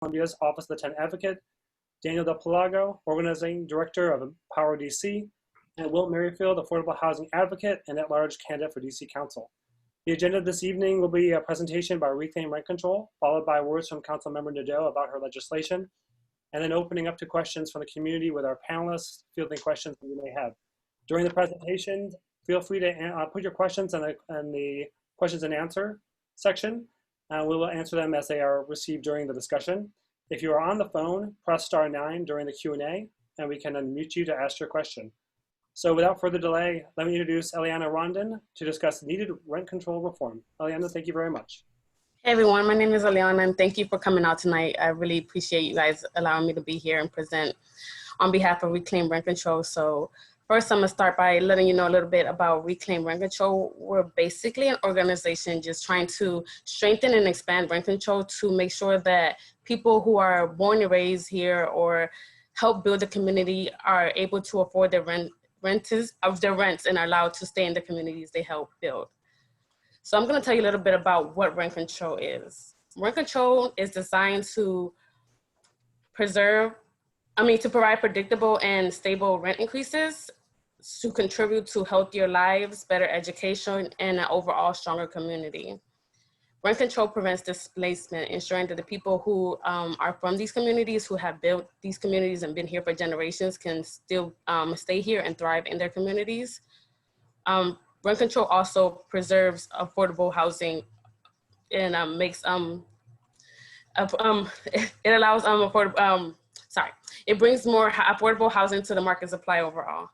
Columbia's Office of the Tenant Advocate, Daniel Del Palago, Organizing Director of Empower DC, and Wilt Merrifield, Affordable Housing Advocate and at-large candidate for DC Council. The agenda this evening will be a presentation by Reclaim Rent Control, followed by words from Councilmember Nadeau about her legislation, and then opening up to questions from the community with our panelists, fielding questions that you may have. During the presentation, feel free to put your questions in the questions and answer section. We will answer them as they are received during the discussion. If you are on the phone, press *9 during the Q&A, and we can unmute you to ask your question. So without further delay, let me introduce Eliana Rondon to discuss needed rent control reform. Eliana, thank you very much. Hey everyone, my name is Eliana, and thank you for coming out tonight. I really appreciate you guys allowing me to be here and present on behalf of Reclaim Rent Control. So first, I'm gonna start by letting you know a little bit about Reclaim Rent Control. We're basically an organization just trying to strengthen and expand rent control to make sure that people who are born and raised here or help build the community are able to afford their rents and are allowed to stay in the communities they help build. So I'm gonna tell you a little bit about what rent control is. Rent control is designed to provide predictable and stable rent increases to contribute to healthier lives, better education, and an overall stronger community. Rent control prevents displacement, ensuring that the people who are from these communities, who have built these communities and been here for generations, can still stay here and thrive in their communities. Rent control also preserves affordable housing and it brings more affordable housing to the market supply overall.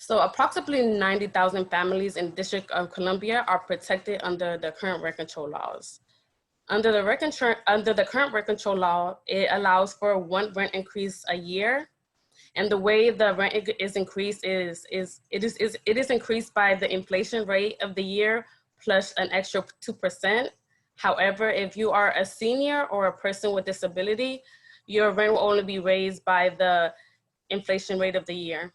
So approximately 90,000 families in the District of Columbia are protected under the current rent control laws. Under the current rent control law, it allows for one rent increase a year. And the way the rent is increased it is increased by the inflation rate of the year plus an extra 2%. However, if you are a senior or a person with disability, your rent will only be raised by the inflation rate of the year.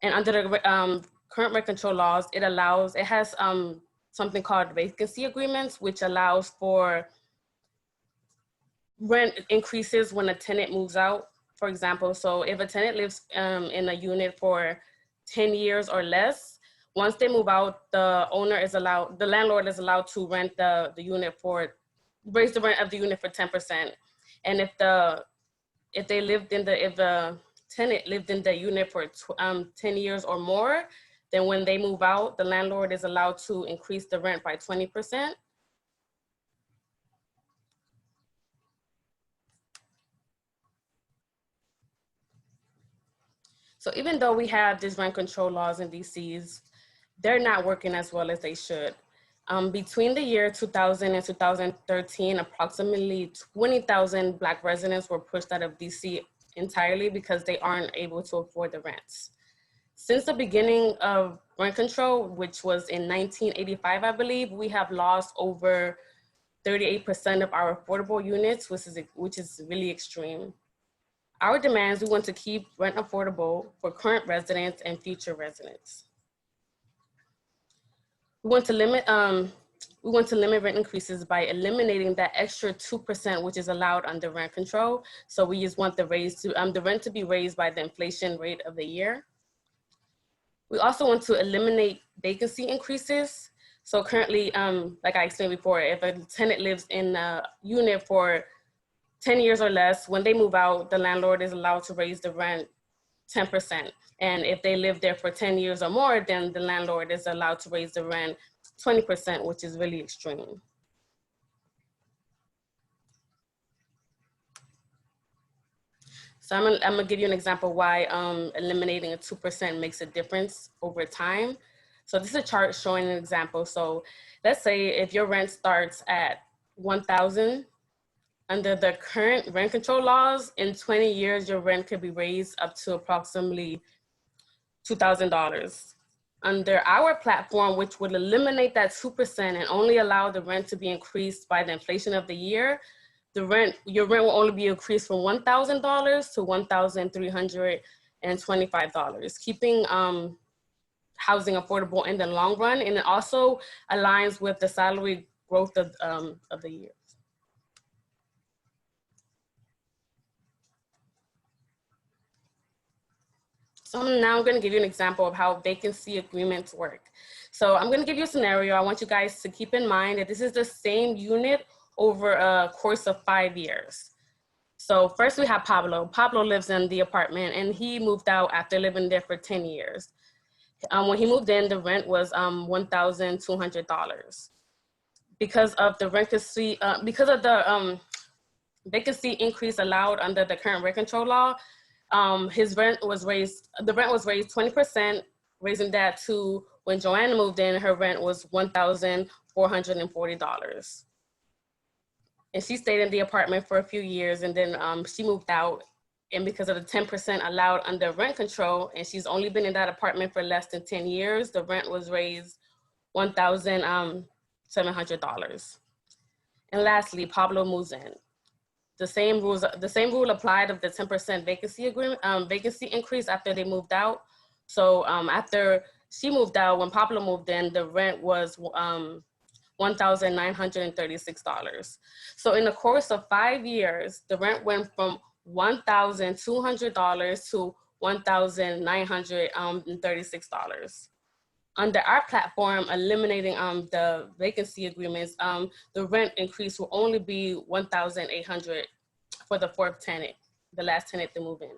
And under the current rent control laws, it has something called vacancy agreements, which allows for rent increases when a tenant moves out. For example, so if a tenant lives in a unit for 10 years or less, once they move out, the landlord is allowed to rent the unit raise the rent of the unit for 10%. And if the tenant lived in the unit for 10 years or more, then when they move out, the landlord is allowed to increase the rent by 20%. So even though we have these rent control laws in DCs, they're not working as well as they should. Between the year 2000 and 2013, approximately 20,000 Black residents were pushed out of DC entirely because they aren't able to afford the rents. Since the beginning of rent control, which was in 1985, I believe, we have lost over 38% of our affordable units, which is really extreme. Our demands, we want to keep rent affordable for current residents and future residents. We want to limit rent increases by eliminating that extra 2%, which is allowed under rent control. So we just want the rent to be raised by the inflation rate of the year. We also want to eliminate vacancy increases. So currently, like I explained before, if a tenant lives in a unit for 10 years or less, when they move out, the landlord is allowed to raise the rent 10%. And if they live there for 10 years or more, then the landlord is allowed to raise the rent 20%, which is really extreme. So I'm gonna give you an example why eliminating a 2% makes a difference over time. So this is a chart showing an example. So let's say if your rent starts at $1,000, under the current rent control laws, in 20 years, your rent could be raised up to approximately $2,000. Under our platform, which would eliminate that 2% and only allow the rent to be increased by the inflation of the year, your rent will only be increased from $1,000 to $1,325, keeping housing affordable in the long run, and it also aligns with the salary growth of the year. So now I'm going to give you an example of how vacancy agreements work. So I'm going to give you a scenario. I want you guys to keep in mind that this is the same unit over a course of 5 years. So first we have Pablo. Pablo lives in the apartment and he moved out after living there for 10 years. When he moved in, the rent was $1,200. Because of the vacancy, vacancy increase allowed under the current rent control law, the rent was raised 20%, raising that to, when Joanna moved in, her rent was $1,440. And she stayed in the apartment for a few years, and then she moved out. And because of the 10% allowed under rent control, and she's only been in that apartment for less than 10 years, the rent was raised $1,700. And lastly, Pablo moves in. The same rule applied of the 10% vacancy increase after they moved out. So after she moved out, when Pablo moved in, the rent was $1,936. So in the course of 5 years, the rent went from $1,200 to $1,936. Under our platform, eliminating the vacancy agreements, the rent increase will only be $1,800 for the fourth tenant, the last tenant to move in.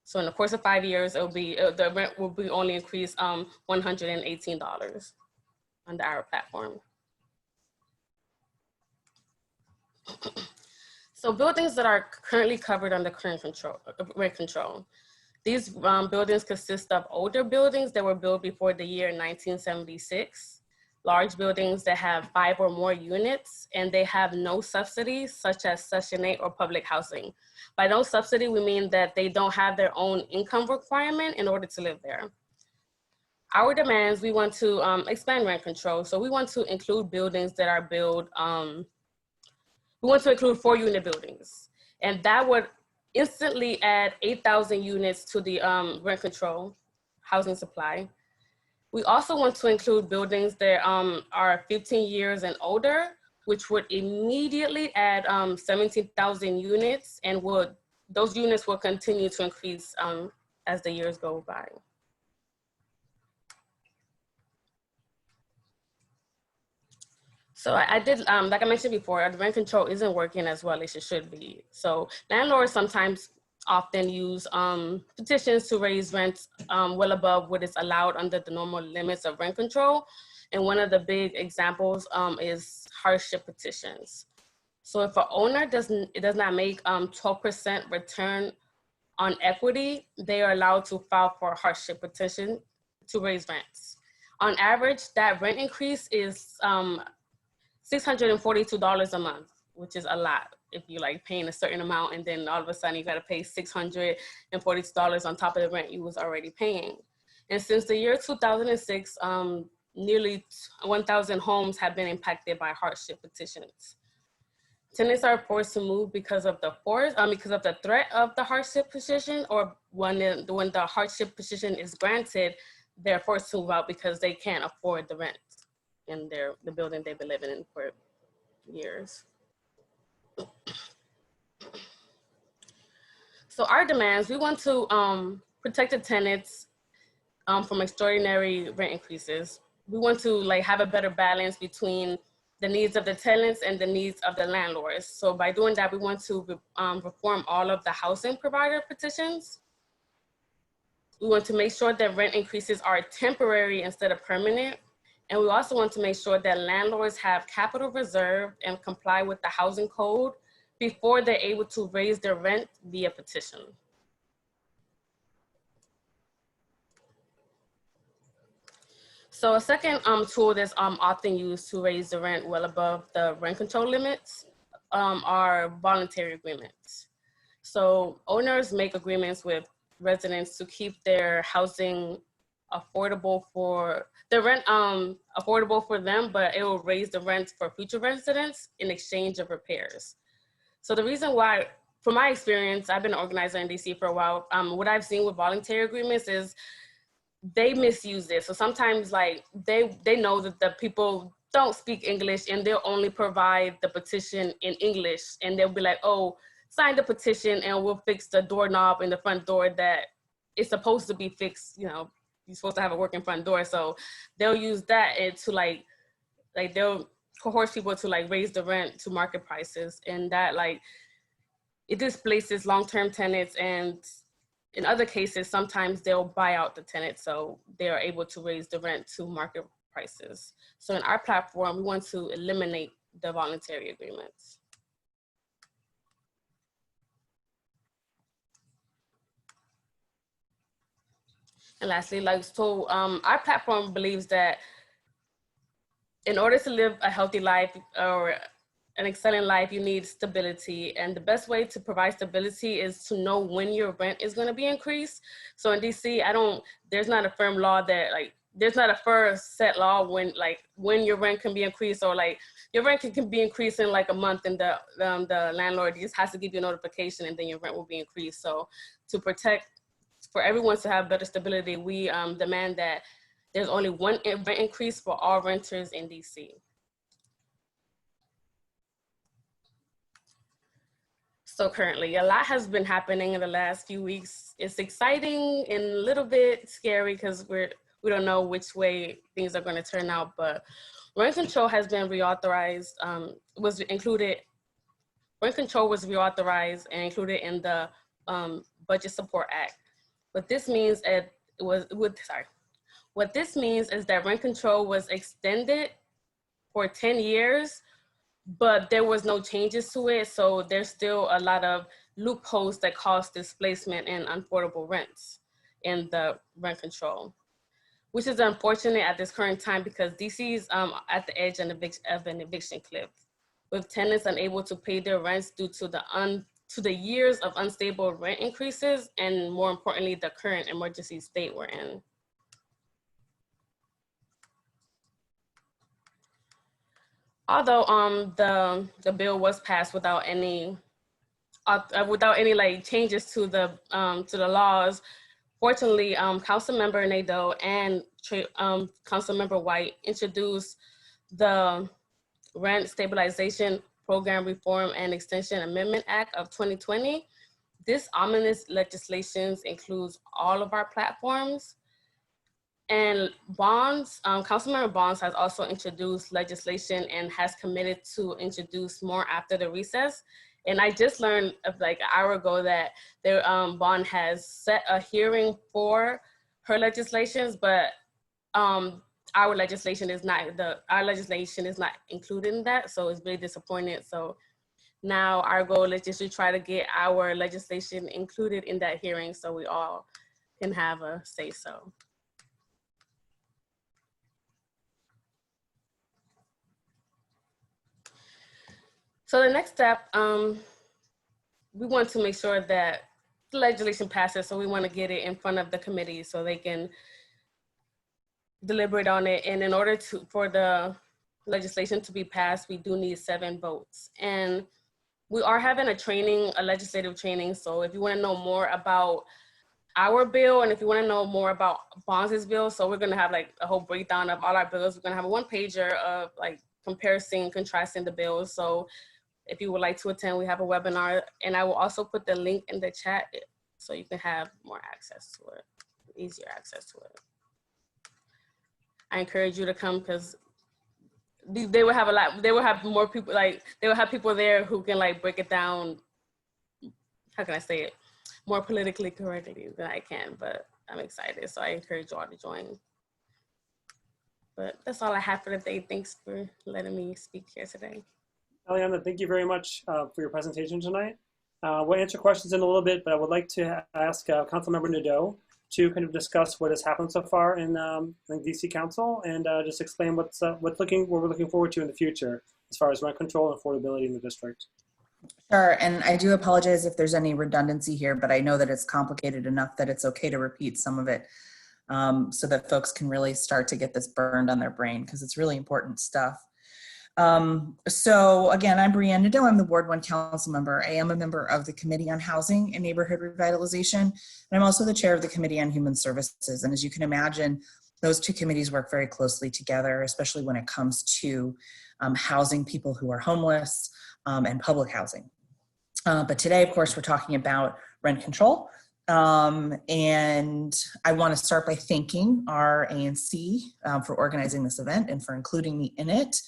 So in the course of 5 years, the rent will be only increased $118 under our platform. So buildings that are currently covered under current rent control. These buildings consist of older buildings that were built before the year 1976, large buildings that have 5 or more units, and they have no subsidies such as Section 8 or public housing. By no subsidy, we mean that they don't have their own income requirement in order to live there. Our demands, we want to expand rent control. So we want to include buildings that are built, we want to include 4-unit buildings, and that would instantly add 8,000 units to the rent control housing supply. We also want to include buildings that are 15 years and older, which would immediately add 17,000 units, and those units will continue to increase as the years go by. So I did, like I mentioned before, the rent control isn't working as well as it should be. So landlords often use petitions to raise rents well above what is allowed under the normal limits of rent control. And one of the big examples is hardship petitions. So if an owner does not make 12% return on equity, they are allowed to file for a hardship petition to raise rents. On average, that rent increase is $642 a month, which is a lot. If you're like paying a certain amount and then all of a sudden you got to pay $642 on top of the rent you was already paying. And since the year 2006, nearly 1,000 homes have been impacted by hardship petitions. Tenants are forced to move because of the threat of the hardship petition, or when the hardship petition is granted, they're forced to move out because they can't afford the rent in the building they've been living in for years. So our demands, we want to protect the tenants from extraordinary rent increases. We want to have a better balance between the needs of the tenants and the needs of the landlords. So by doing that, we want to reform all of the housing provider petitions. We want to make sure that rent increases are temporary instead of permanent. And we also want to make sure that landlords have capital reserve and comply with the housing code before they're able to raise their rent via petition. So a second tool that's often used to raise the rent well above the rent control limits are voluntary agreements. So owners make agreements with residents to keep their housing affordable for the rent affordable for them, but it will raise the rent for future residents in exchange of repairs. So the reason why, from my experience, I've been an organizer in DC for a while, what I've seen with voluntary agreements is they misuse it. So sometimes like they know that the people don't speak English and they'll only provide the petition in English, and they'll be like, oh, sign the petition and we'll fix the doorknob in the front door that it's supposed to be fixed. You know, you're supposed to have a working front door. So they'll use that to like they'll coerce people to like raise the rent to market prices, and that like it displaces long-term tenants. And in other cases, sometimes they'll buy out the tenant, so they are able to raise the rent to market prices. So in our platform, we want to eliminate the voluntary agreements. And lastly, our platform believes that in order to live a healthy life or an excellent life, you need stability. And the best way to provide stability is to know when your rent is going to be increased. So in DC, there's not a firm law that there's not a first set law when your rent can be increased, or like your rent can be increased in like a month, and the landlord just has to give you a notification and then your rent will be increased. So for everyone to have better stability, we demand that there's only one rent increase for all renters in DC. So currently, a lot has been happening in the last few weeks. It's exciting and a little bit scary because we don't know which way things are going to turn out. But rent control has been reauthorized. Rent control was reauthorized and included in the Budget Support Act. What this means is that rent control was extended for 10 years. But there was no changes to it, so there's still a lot of loopholes that cause displacement and unaffordable rents in the rent control, which is unfortunate at this current time because DC is at the edge of an eviction cliff, with tenants unable to pay their rents due to the years of unstable rent increases, and more importantly, the current emergency state we're in. Although the bill was passed without any like changes to the laws, fortunately, Councilmember Nadeau and Councilmember White introduced the Rent Stabilization Program Reform and Extension Amendment Act of 2020. This ominous legislation includes all of our platforms. And Councilmember Bonds has also introduced legislation and has committed to introduce more after the recess. And I just learned like an hour ago that Bond has set a hearing for her legislations, but our legislation is not included in that. So it's really disappointing. So now our goal is just to try to get our legislation included in that hearing so we all can have a say so. So the next step, we want to make sure that the legislation passes, so we want to get it in front of the committee so they can deliberate on it. And in order for the legislation to be passed, we do need 7 votes. And we are having a legislative training. So if you want to know more about our bill, and if you want to know more about Bonds' bill, so we're going to have like a whole breakdown of all our bills. We're going to have a 1-pager of like contrasting the bills. So if you would like to attend, we have a webinar, and I will also put the link in the chat so you can have more access to it, easier access to it. I encourage you to come because they will have more people, like they will have people there who can like break it down, how can I say it, more politically correctly than I can, but I'm excited. So I encourage you all to join. But that's all I have for today. Thanks for letting me speak here today. Eliana, thank you very much for your presentation tonight. We'll answer questions in a little bit, but I would like to ask Councilmember Nadeau to kind of discuss what has happened so far in DC Council and just explain what we're looking forward to in the future as far as rent control and affordability in the district. Sure, and I do apologize if there's any redundancy here, but I know that it's complicated enough that it's okay to repeat some of it so that folks can really start to get this burned on their brain because it's really important stuff. So again, I'm Brianne Nadeau. I'm the Ward 1 Council member. I am a member of the Committee on Housing and Neighborhood Revitalization, and I'm also the chair of the Committee on Human Services. And as you can imagine, those two committees work very closely together, especially when it comes to housing people who are homeless and public housing. But today, of course, we're talking about rent control. And I want to start by thanking our ANC for organizing this event and for including me in it.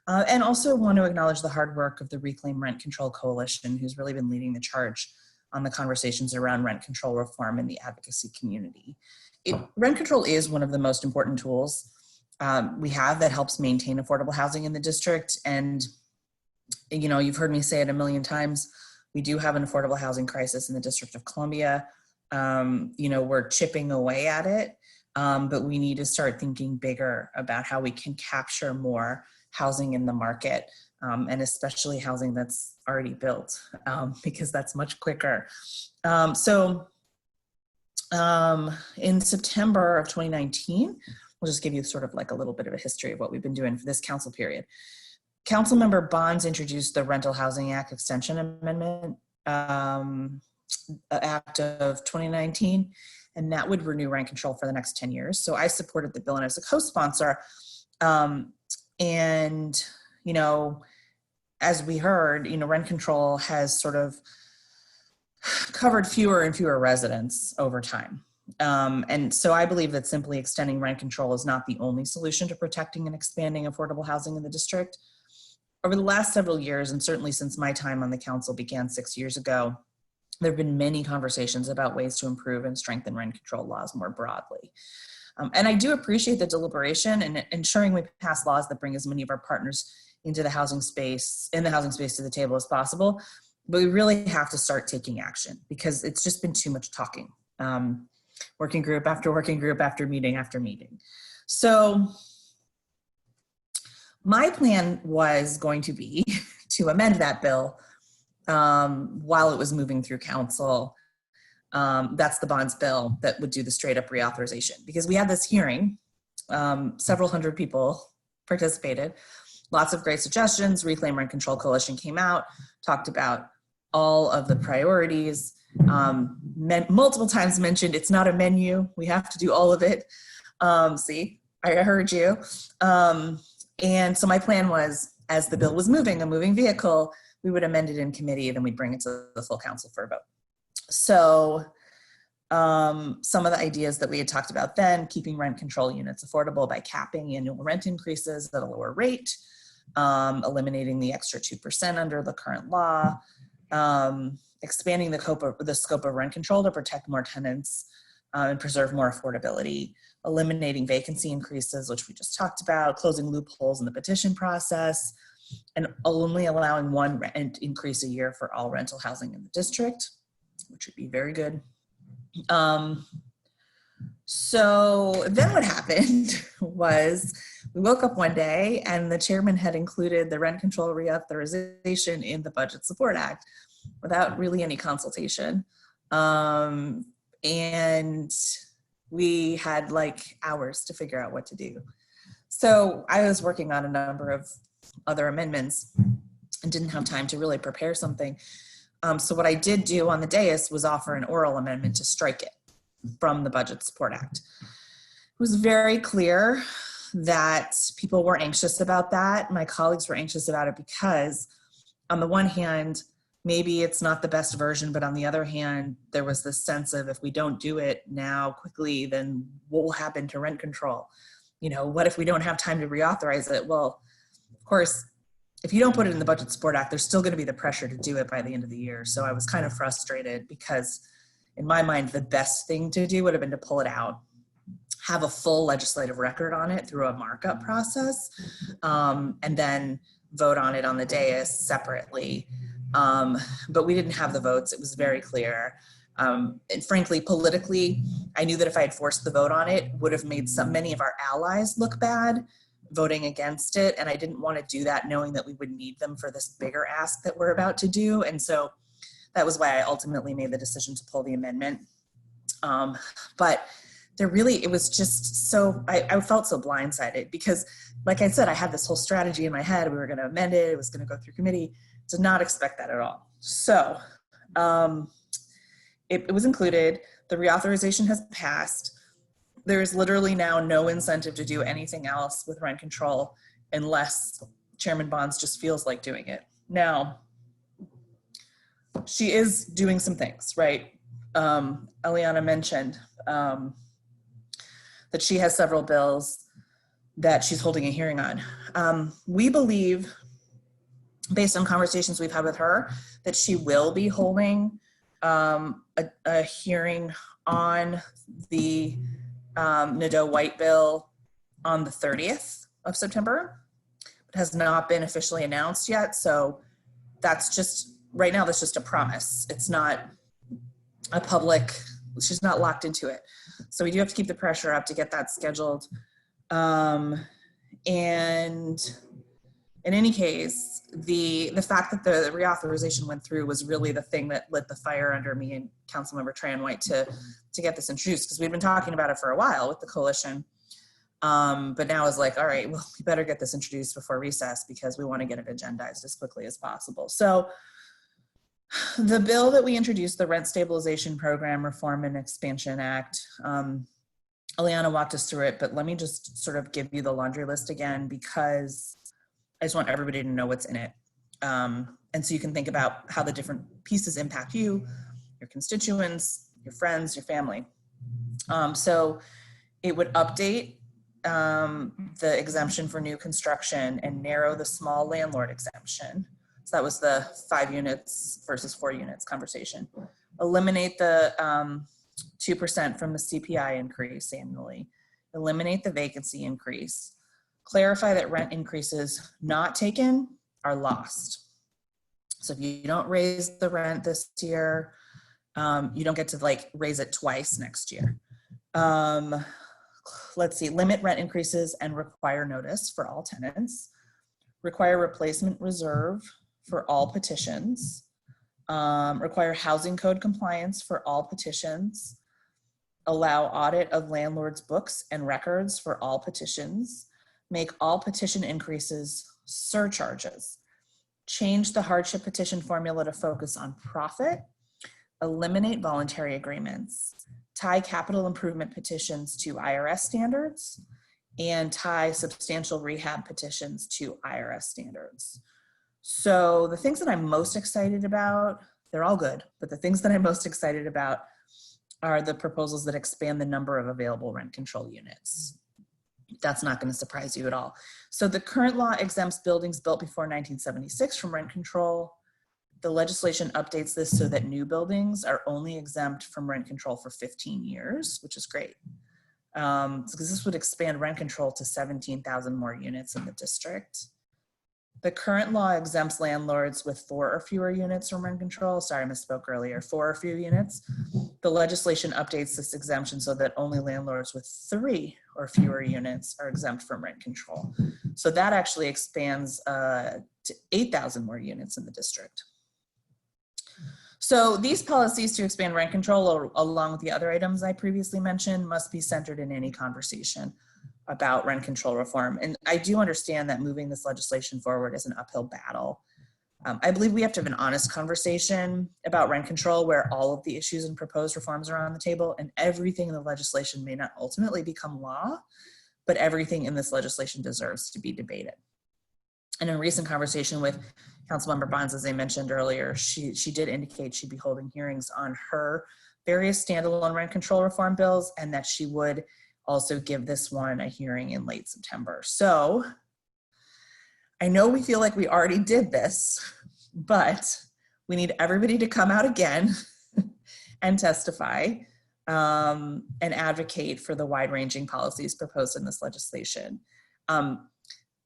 And also want to acknowledge the hard work of the Reclaim Rent Control Coalition, who's really been leading the charge on the conversations around rent control reform in the advocacy community. Rent control is one of the most important tools we have that helps maintain affordable housing in the district. And, you know, you've heard me say it a million times, we do have an affordable housing crisis in the District of Columbia. You know, we're chipping away at it, but we need to start thinking bigger about how we can capture more housing in the market, and especially housing that's already built, because that's much quicker. In September of 2019, we'll just give you sort of like a little bit of a history of what we've been doing for this council period. Councilmember Bonds introduced the Rental Housing Act Extension Amendment Act of 2019, and that would renew rent control for the next 10 years. So I supported the bill and I was a co-sponsor. And, you know, as we heard, you know, rent control has sort of covered fewer and fewer residents over time. And so I believe that simply extending rent control is not the only solution to protecting and expanding affordable housing in the district. Over the last several years, and certainly since my time on the council began 6 years ago, there have been many conversations about ways to improve and strengthen rent control laws more broadly. And I do appreciate the deliberation and ensuring we pass laws that bring as many of our partners into the housing space, to the table as possible. But we really have to start taking action because it's just been too much talking. Working group after working group after meeting after meeting. So my plan was going to be to amend that bill while it was moving through council. That's the bonds bill that would do the straight up reauthorization, because we had this hearing, several hundred people participated, lots of great suggestions. Reclaim Rent Control Coalition came out, talked about all of the priorities, multiple times mentioned it's not a menu, we have to do all of it. See, I heard you. And so my plan was, as the bill was moving, a moving vehicle, we would amend it in committee, then we'd bring it to the full council for a vote. So some of the ideas that we had talked about then, keeping rent control units affordable by capping annual rent increases at a lower rate, eliminating the extra 2% under the current law, expanding the scope of rent control to protect more tenants and preserve more affordability, eliminating vacancy increases, which we just talked about, closing loopholes in the petition process, and only allowing one rent increase a year for all rental housing in the district, which would be very good. So then what happened was we woke up one day and the chairman had included the rent control reauthorization in the Budget Support Act without really any consultation. And we had like hours to figure out what to do. So I was working on a number of other amendments and didn't have time to really prepare something. So what I did do on the dais was offer an oral amendment to strike it from the Budget Support Act. It was very clear that people were anxious about that. My colleagues were anxious about it because on the one hand, maybe it's not the best version, but on the other hand, there was this sense of if we don't do it now quickly, then what will happen to rent control? You know, what if we don't have time to reauthorize it? Well, of course, if you don't put it in the Budget Support Act, there's still going to be the pressure to do it by the end of the year. So I was kind of frustrated because in my mind, the best thing to do would have been to pull it out, have a full legislative record on it through a markup process, and then vote on it on the dais separately. But we didn't have the votes. It was very clear. And frankly, politically, I knew that if I had forced the vote on it, would have made many of our allies look bad voting against it. And I didn't want to do that knowing that we would need them for this bigger ask that we're about to do. And so that was why I ultimately made the decision to pull the amendment. But it was just so, I felt so blindsided because, like I said, I had this whole strategy in my head. We were going to amend it. It was going to go through committee. Did not expect that at all. So it was included. The reauthorization has passed. There is literally now no incentive to do anything else with rent control unless Chairman Bonds just feels like doing it. Now, she is doing some things, right? Eliana mentioned that she has several bills that she's holding a hearing on. We believe, based on conversations we've had with her, that she will be holding a hearing on the Nadeau-White bill on the 30th of September. It has not been officially announced yet, so that's just, right now, that's just a promise. It's not a public, she's not locked into it. So we do have to keep the pressure up to get that scheduled. And in any case, the fact that the reauthorization went through was really the thing that lit the fire under me and Councilmember Tran-White to get this introduced, because we've been talking about it for a while with the coalition. But now it's like, all right, well, we better get this introduced before recess because we want to get it agendized as quickly as possible. So the bill that we introduced, the Rent Stabilization Program Reform and Expansion Act, Eliana walked us through it, but let me just sort of give you the laundry list again, because I just want everybody to know what's in it. And so you can think about how the different pieces impact you, your constituents, your friends, your family. So it would update the exemption for new construction and narrow the small landlord exemption. So that was the 5 units versus 4 units conversation. Eliminate the 2% from the CPI increase annually. Eliminate the vacancy increase. Clarify that rent increases not taken are lost. So if you don't raise the rent this year, you don't get to like raise it twice next year. Let's see, limit rent increases and require notice for all tenants. Require replacement reserve for all petitions. Require housing code compliance for all petitions. Allow audit of landlords' books and records for all petitions. Make all petition increases surcharges. Change the hardship petition formula to focus on profit. Eliminate voluntary agreements. Tie capital improvement petitions to IRS standards, and tie substantial rehab petitions to IRS standards. So the things that I'm most excited about, they're all good, but the things that I'm most excited about are the proposals that expand the number of available rent control units. That's not going to surprise you at all. So the current law exempts buildings built before 1976 from rent control. The legislation updates this so that new buildings are only exempt from rent control for 15 years, which is great. Because this would expand rent control to 17,000 more units in the district. The current law exempts landlords with 4 or fewer units from rent control. Sorry, I misspoke earlier, 4 or fewer units. The legislation updates this exemption so that only landlords with 3 or fewer units are exempt from rent control. So that actually expands to 8,000 more units in the district. So these policies to expand rent control, along with the other items I previously mentioned, must be centered in any conversation about rent control reform. And I do understand that moving this legislation forward is an uphill battle. I believe we have to have an honest conversation about rent control where all of the issues and proposed reforms are on the table, and everything in the legislation may not ultimately become law, but everything in this legislation deserves to be debated. And in a recent conversation with Councilmember Bonds, as I mentioned earlier, she did indicate she'd be holding hearings on her various standalone rent control reform bills, and that she would also give this one a hearing in late September. So I know we feel like we already did this, but we need everybody to come out again and testify and advocate for the wide-ranging policies proposed in this legislation.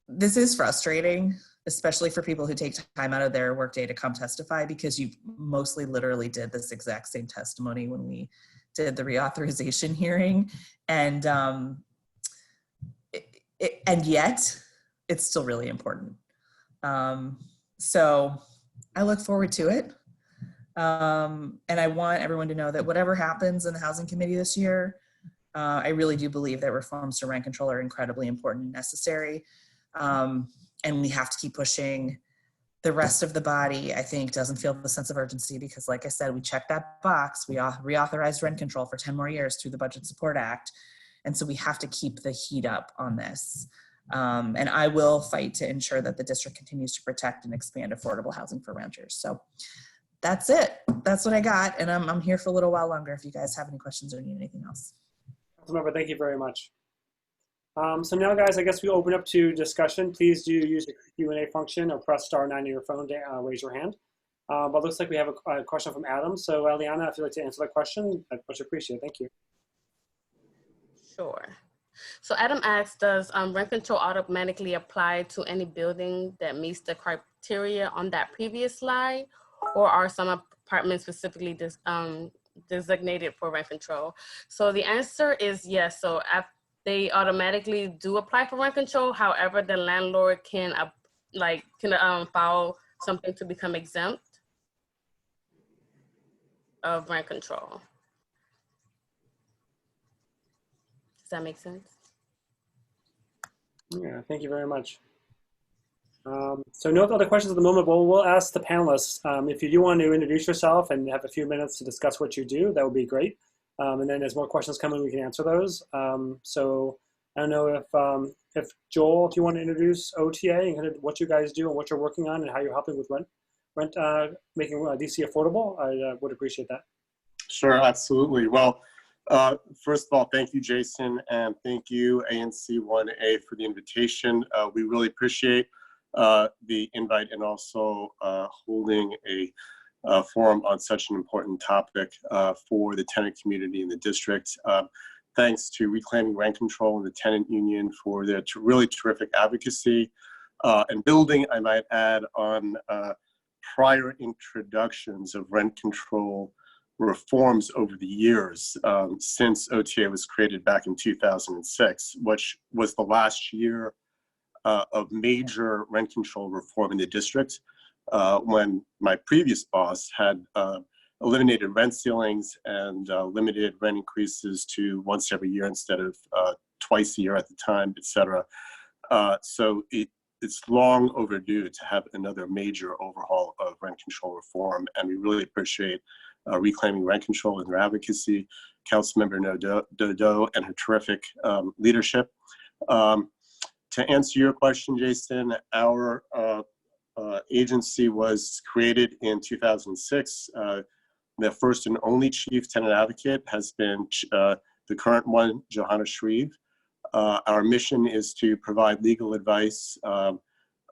This is frustrating, especially for people who take time out of their workday to come testify, because you mostly literally did this exact same testimony when we did the reauthorization hearing. And yet it's still really important. So I look forward to it. And I want everyone to know that whatever happens in the Housing Committee this year, I really do believe that reforms to rent control are incredibly important and necessary. And we have to keep pushing. The rest of the body, I think, doesn't feel the sense of urgency because, like I said, we checked that box. We reauthorized rent control for 10 more years through the Budget Support Act. And so we have to keep the heat up on this. And I will fight to ensure that the district continues to protect and expand affordable housing for renters. So that's it. That's what I got. And I'm here for a little while longer if you guys have any questions or need anything else. Councilmember, thank you very much. So now, guys, I guess we open up to discussion. Please do use the Q&A function or press *9 on your phone to raise your hand. But it looks like we have a question from Adam. So, Liana, if you'd like to answer that question, I'd much appreciate it. Thank you. Sure. So Adam asks, does rent control automatically apply to any building that meets the criteria on that previous slide, or are some apartments specifically designated for rent control? So the answer is yes. So they automatically do apply for rent control. However, the landlord can file something to become exempt of rent control. Does that make sense? Yeah, thank you very much. So no other questions at the moment, but we'll ask the panelists. If you do want to introduce yourself and have a few minutes to discuss what you do, that would be great. And then as more questions come in, we can answer those. So I don't know if Joel, if you want to introduce OTA and kind of what you guys do and what you're working on and how you're helping with making DC affordable, I would appreciate that. Sure, absolutely. Well, first of all, thank you, Jason, and thank you, ANC 1A, for the invitation. We really appreciate the invite and also holding a forum on such an important topic for the tenant community in the district. Thanks to Reclaiming Rent Control and the Tenant Union for their really terrific advocacy and building, I might add, on prior introductions of rent control reforms over the years since OTA was created back in 2006, which was the last year of major rent control reform in the district, when my previous boss had eliminated rent ceilings and limited rent increases to once every year instead of twice a year at the time, et cetera. So it's long overdue to have another major overhaul of rent control reform, and we really appreciate Reclaiming Rent Control and their advocacy, Councilmember Dodo and her terrific leadership. To answer your question, Jason, our agency was created in 2006. The first and only chief tenant advocate has been the current one, Johanna Shreve. Our mission is to provide legal advice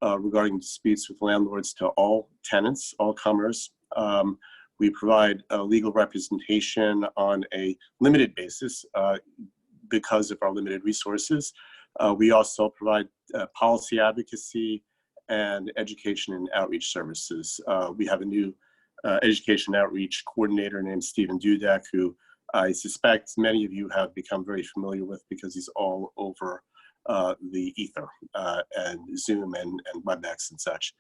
regarding disputes with landlords to all tenants, all comers. We provide legal representation on a limited basis because of our limited resources. We also provide policy advocacy and education and outreach services. We have a new education outreach coordinator named Stephen Dudek, who I suspect many of you have become very familiar with because he's all over the ether and Zoom and WebEx and such.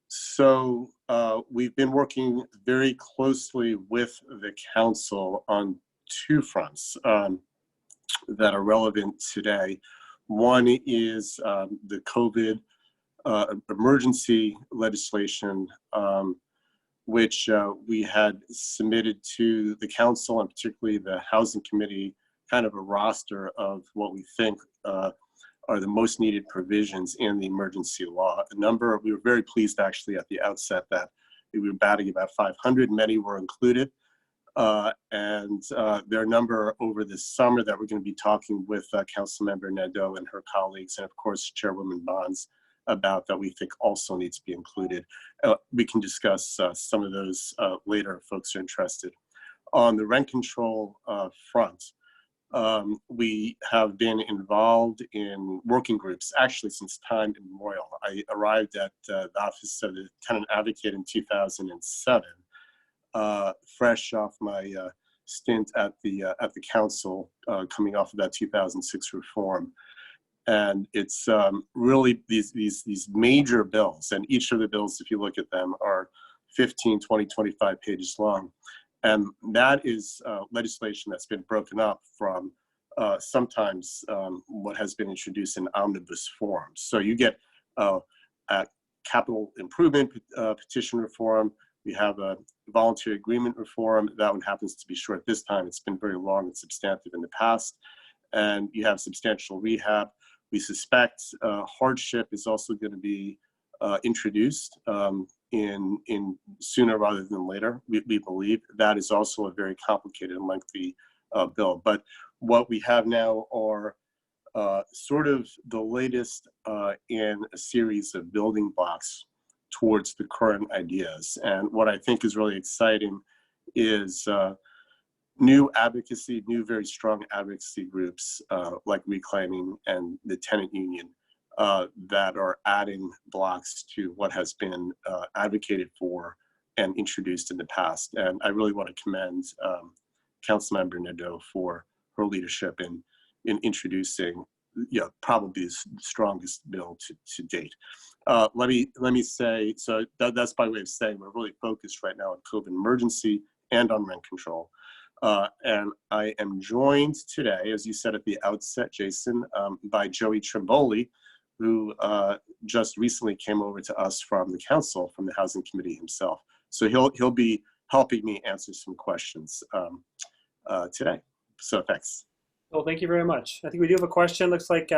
So we've been working very closely with the council on two fronts that are relevant today. One is the COVID emergency legislation, which we had submitted to the council and particularly the housing committee, kind of a roster of what we think are the most needed provisions in the emergency law. We were very pleased actually at the outset that we were batting about 500, many were included. And there are a number over this summer that we're going to be talking with Councilmember Nadeau and her colleagues, and of course Chairwoman Bonds, about that we think also needs to be included. We can discuss some of those later if folks are interested. On the rent control front, we have been involved in working groups actually since time immemorial. I arrived at the Office of the Tenant Advocate in 2007, fresh off my stint at the council, coming off of that 2006 reform. And it's really these major bills, and each of the bills, if you look at them, are 15, 20, 25 pages long. And that is legislation that's been broken up from sometimes what has been introduced in omnibus form. So you get a capital improvement petition reform. We have a voluntary agreement reform. That one happens to be short this time. It's been very long and substantive in the past. And you have substantial rehab. We suspect hardship is also going to be introduced in sooner rather than later. We believe that is also a very complicated and lengthy bill. But what we have now are sort of the latest in a series of building blocks towards the current ideas. And what I think is really exciting is new advocacy, new very strong advocacy groups like Reclaiming and the Tenant Union that are adding blocks to what has been advocated for and introduced in the past. And I really want to commend Councilmember Nadeau for her leadership in introducing probably the strongest bill to date. Let me say, so that's by way of saying we're really focused right now on COVID emergency and on rent control. And I am joined today, as you said at the outset, Jason, by Joey Trimboli, who just recently came over to us from the council, from the Housing Committee himself. So he'll be helping me answer some questions today. So thanks. Well, thank you very much. I think we do have a question. Looks like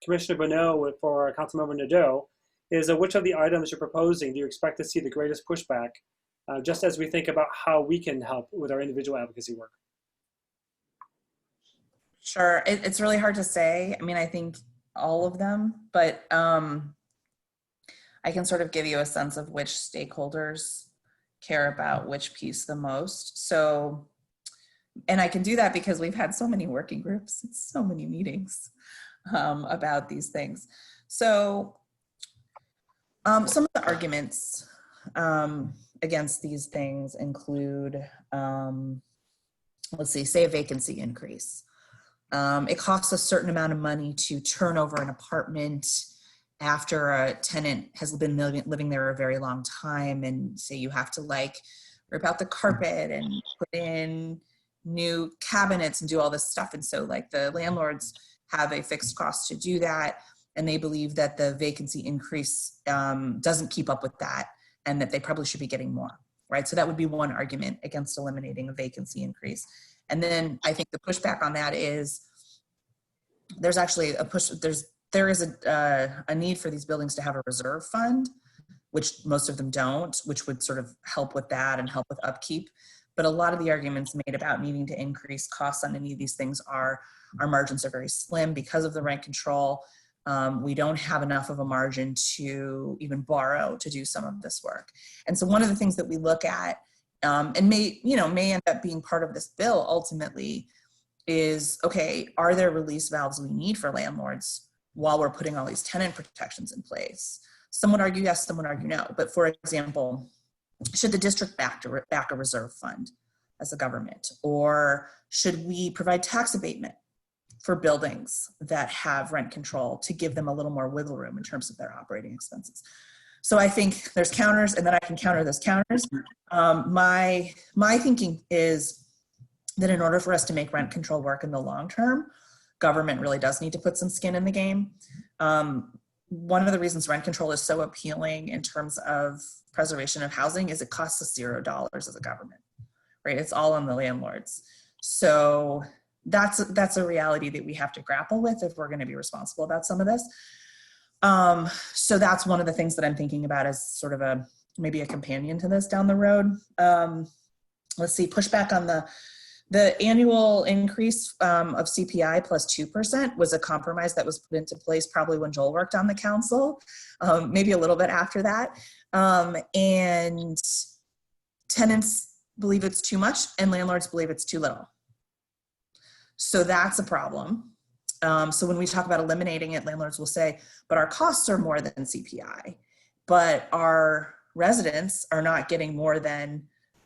Commissioner Bonneau for Councilmember Nadeau is which of the items you're proposing do you expect to see the greatest pushback, just as we think about how we can help with our individual advocacy work? Sure, it's really hard to say. I mean, I think all of them, but I can sort of give you a sense of which stakeholders care about which piece the most. So, and I can do that because we've had so many working groups, so many meetings about these things. So some of the arguments against these things include, let's see, say a vacancy increase. It costs a certain amount of money to turn over an apartment after a tenant has been living there a very long time, and say you have to like rip out the carpet and put in new cabinets and do all this stuff. And so like the landlords have a fixed cost to do that, and they believe that the vacancy increase doesn't keep up with that, and that they probably should be getting more, right? So that would be one argument against eliminating a vacancy increase. And then I think the pushback on that is there's actually a push, there is a need for these buildings to have a reserve fund, which most of them don't, which would sort of help with that and help with upkeep. But a lot of the arguments made about needing to increase costs on any of these things are our margins are very slim because of the rent control. We don't have enough of a margin to even borrow to do some of this work. And so one of the things that we look at and may end up being part of this bill ultimately is, okay, are there release valves we need for landlords while we're putting all these tenant protections in place? Some would argue yes, some would argue no. But for example, should the district back a reserve fund as a government? Or should we provide tax abatement for buildings that have rent control to give them a little more wiggle room in terms of their operating expenses? So I think there's counters, and then I can counter those counters. My thinking is that in order for us to make rent control work in the long term, government really does need to put some skin in the game. One of the reasons rent control is so appealing in terms of preservation of housing is it costs us $0 as a government, right? It's all on the landlords. So that's a reality that we have to grapple with if we're going to be responsible about some of this. So that's one of the things that I'm thinking about as sort of maybe a companion to this down the road. Let's see, pushback on the annual increase of CPI plus 2% was a compromise that was put into place probably when Joel worked on the council, maybe a little bit after that. And tenants believe it's too much and landlords believe it's too little. So that's a problem. So when we talk about eliminating it, landlords will say, but our costs are more than CPI, but our residents are not getting more than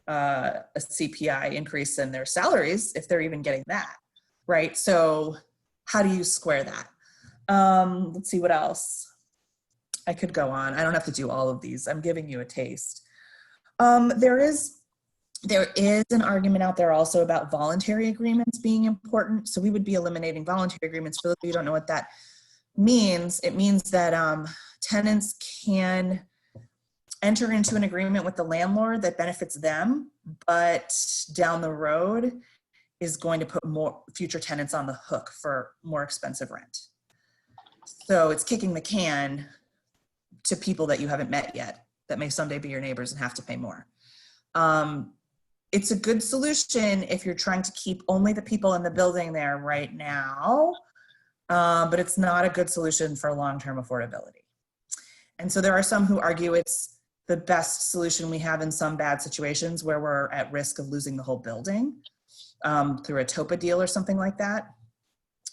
a CPI increase in their salaries, if they're even getting that, right? So how do you square that? Let's see what else. I could go on. I don't have to do all of these. I'm giving you a taste. There is There is an argument out there also about voluntary agreements being important. So we would be eliminating voluntary agreements. For those of you who don't know what that means, it means that tenants can enter into an agreement with the landlord that benefits them, but down the road is going to put more future tenants on the hook for more expensive rent. So it's kicking the can to people that you haven't met yet, that may someday be your neighbors and have to pay more. It's a good solution if you're trying to keep only the people in the building there right now, but it's not a good solution for long-term affordability. And so there are some who argue it's the best solution we have in some bad situations where we're at risk of losing the whole building through a TOPA deal or something like that.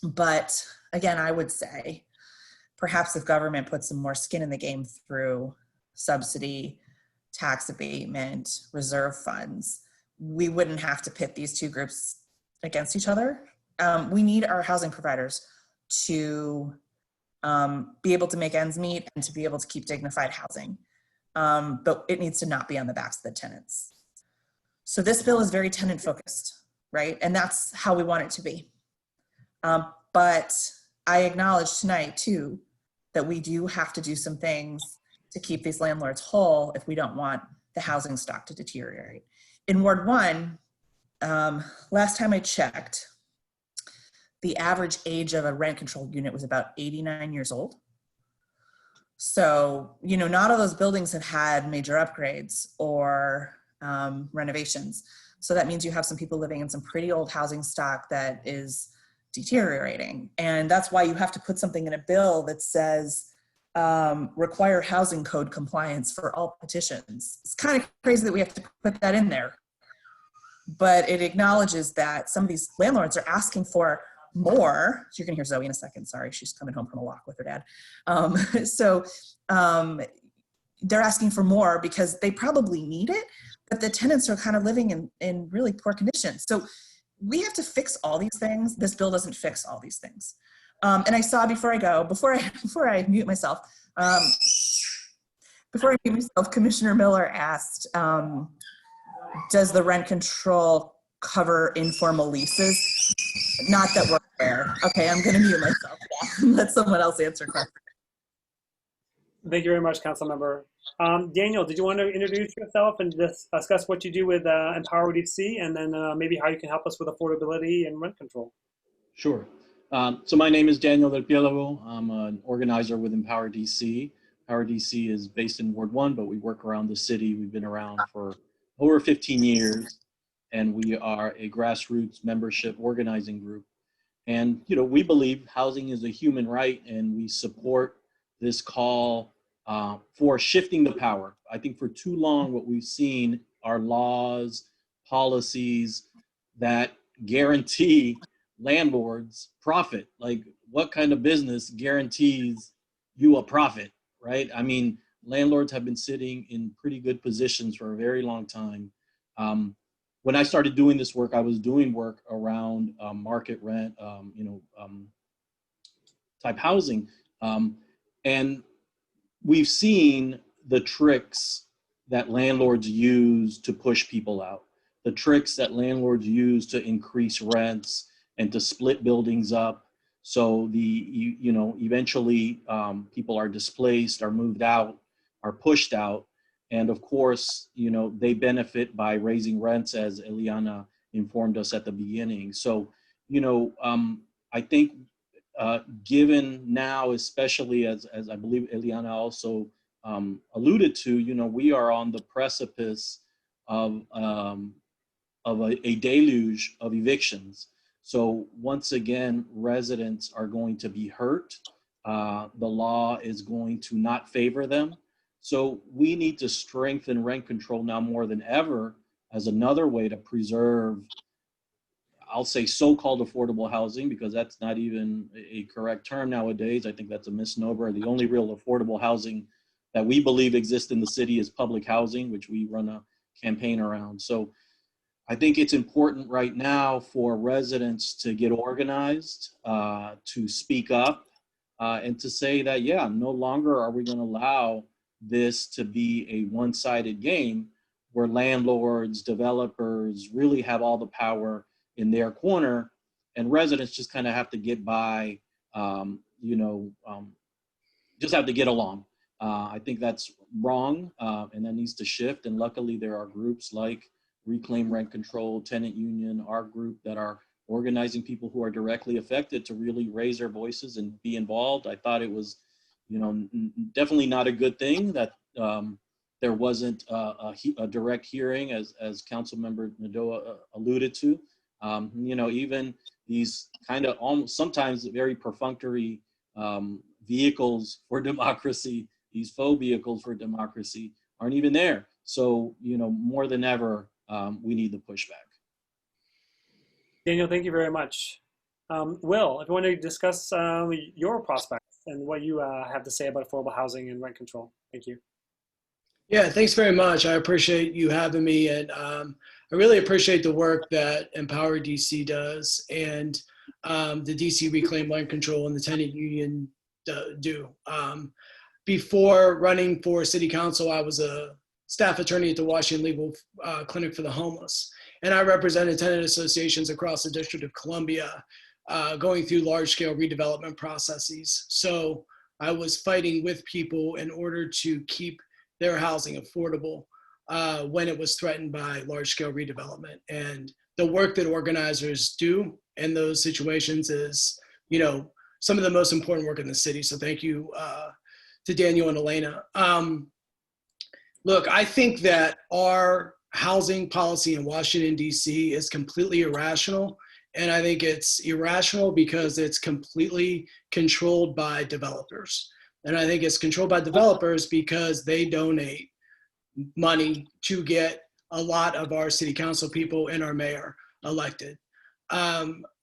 But again, I would say perhaps if government puts some more skin in the game through subsidy, tax abatement, reserve funds, we wouldn't have to pit these two groups against each other. We need our housing providers to be able to make ends meet and to be able to keep dignified housing. But it needs to not be on the backs of the tenants. So this bill is very tenant focused, right? And that's how we want it to be. But I acknowledge tonight too, that we do have to do some things to keep these landlords whole if we don't want the housing stock to deteriorate. In Ward 1, last time I checked, the average age of a rent controlled unit was about 89 years old. So, you know, not all those buildings have had major upgrades or renovations. So that means you have some people living in some pretty old housing stock that is deteriorating. And that's why you have to put something in a bill that says, require housing code compliance for all petitions. It's kind of crazy that we have to put that in there, but it acknowledges that some of these landlords are asking for more. So you're gonna hear Zoe in a second, sorry, she's coming home from a walk with her dad. They're asking for more because they probably need it, but the tenants are kind of living in really poor conditions. So we have to fix all these things. This bill doesn't fix all these things. And I saw before I mute myself, Commissioner Miller asked, does the rent control cover informal leases? Not that we're aware. Okay, I'm gonna mute myself. Yeah. Let someone else answer questions. Thank you very much, Councilmember. Daniel, did you want to introduce yourself and discuss what you do with Empower DC, and then maybe how you can help us with affordability and rent control? Sure. So my name is Daniel Del Piélago. I'm an organizer with Empower DC. Empower DC is based in Ward 1, but we work around the city. We've been around for over 15 years, and we are a grassroots membership organizing group. And, you know, we believe housing is a human right, and we support this call for shifting the power. I think for too long, what we've seen are laws, policies that guarantee landlords profit. Like, what kind of business guarantees you a profit, right? I mean, landlords have been sitting in pretty good positions for a very long time. When I started doing this work, I was doing work around market rent, type housing. And we've seen the tricks that landlords use to push people out, the tricks that landlords use to increase rents and to split buildings up. So eventually people are displaced, are moved out, are pushed out. And of course, you know, they benefit by raising rents, as Eliana informed us at the beginning. So, you know, I think given now, especially as I believe Eliana also alluded to, you know, we are on the precipice of a deluge of evictions. So once again, residents are going to be hurt. The law is going to not favor them. So we need to strengthen rent control now more than ever as another way to preserve, I'll say, so-called affordable housing, because that's not even a correct term nowadays. I think that's a misnomer. The only real affordable housing that we believe exists in the city is public housing, which we run a campaign around. So I think it's important right now for residents to get organized, to speak up, and to say that, yeah, no longer are we going to allow this to be a one-sided game. where landlords, developers really have all the power in their corner, and residents just kind of have to get by, just have to get along. I think that's wrong, and that needs to shift. And luckily, there are groups like Reclaim Rent Control, Tenant Union, our group, that are organizing people who are directly affected to really raise their voices and be involved. I thought it was, definitely not a good thing that there wasn't a direct hearing, as Councilmember Nadeau alluded to. Even these kind of almost sometimes very perfunctory vehicles for democracy, these faux vehicles for democracy, aren't even there. So, more than ever, we need the pushback. Daniel, thank you very much. Will, if you want to discuss your prospects and what you have to say about affordable housing and rent control. Thank you. Yeah, thanks very much. I appreciate you having me, and I really appreciate the work that Empower DC does, and the DC Reclaim Rent Control and the Tenant Union do. Before running for City Council, I was a staff attorney at the Washington Legal Clinic for the Homeless, and I represented tenant associations across the District of Columbia, going through large-scale redevelopment processes. So I was fighting with people in order to keep their housing affordable when it was threatened by large-scale redevelopment. And the work that organizers do in those situations is, some of the most important work in the city. So thank you to Daniel and Elena. Look, I think that our housing policy in Washington, D.C. is completely irrational. And I think it's irrational because it's completely controlled by developers. And I think it's controlled by developers because they donate money to get a lot of our city council people and our mayor elected.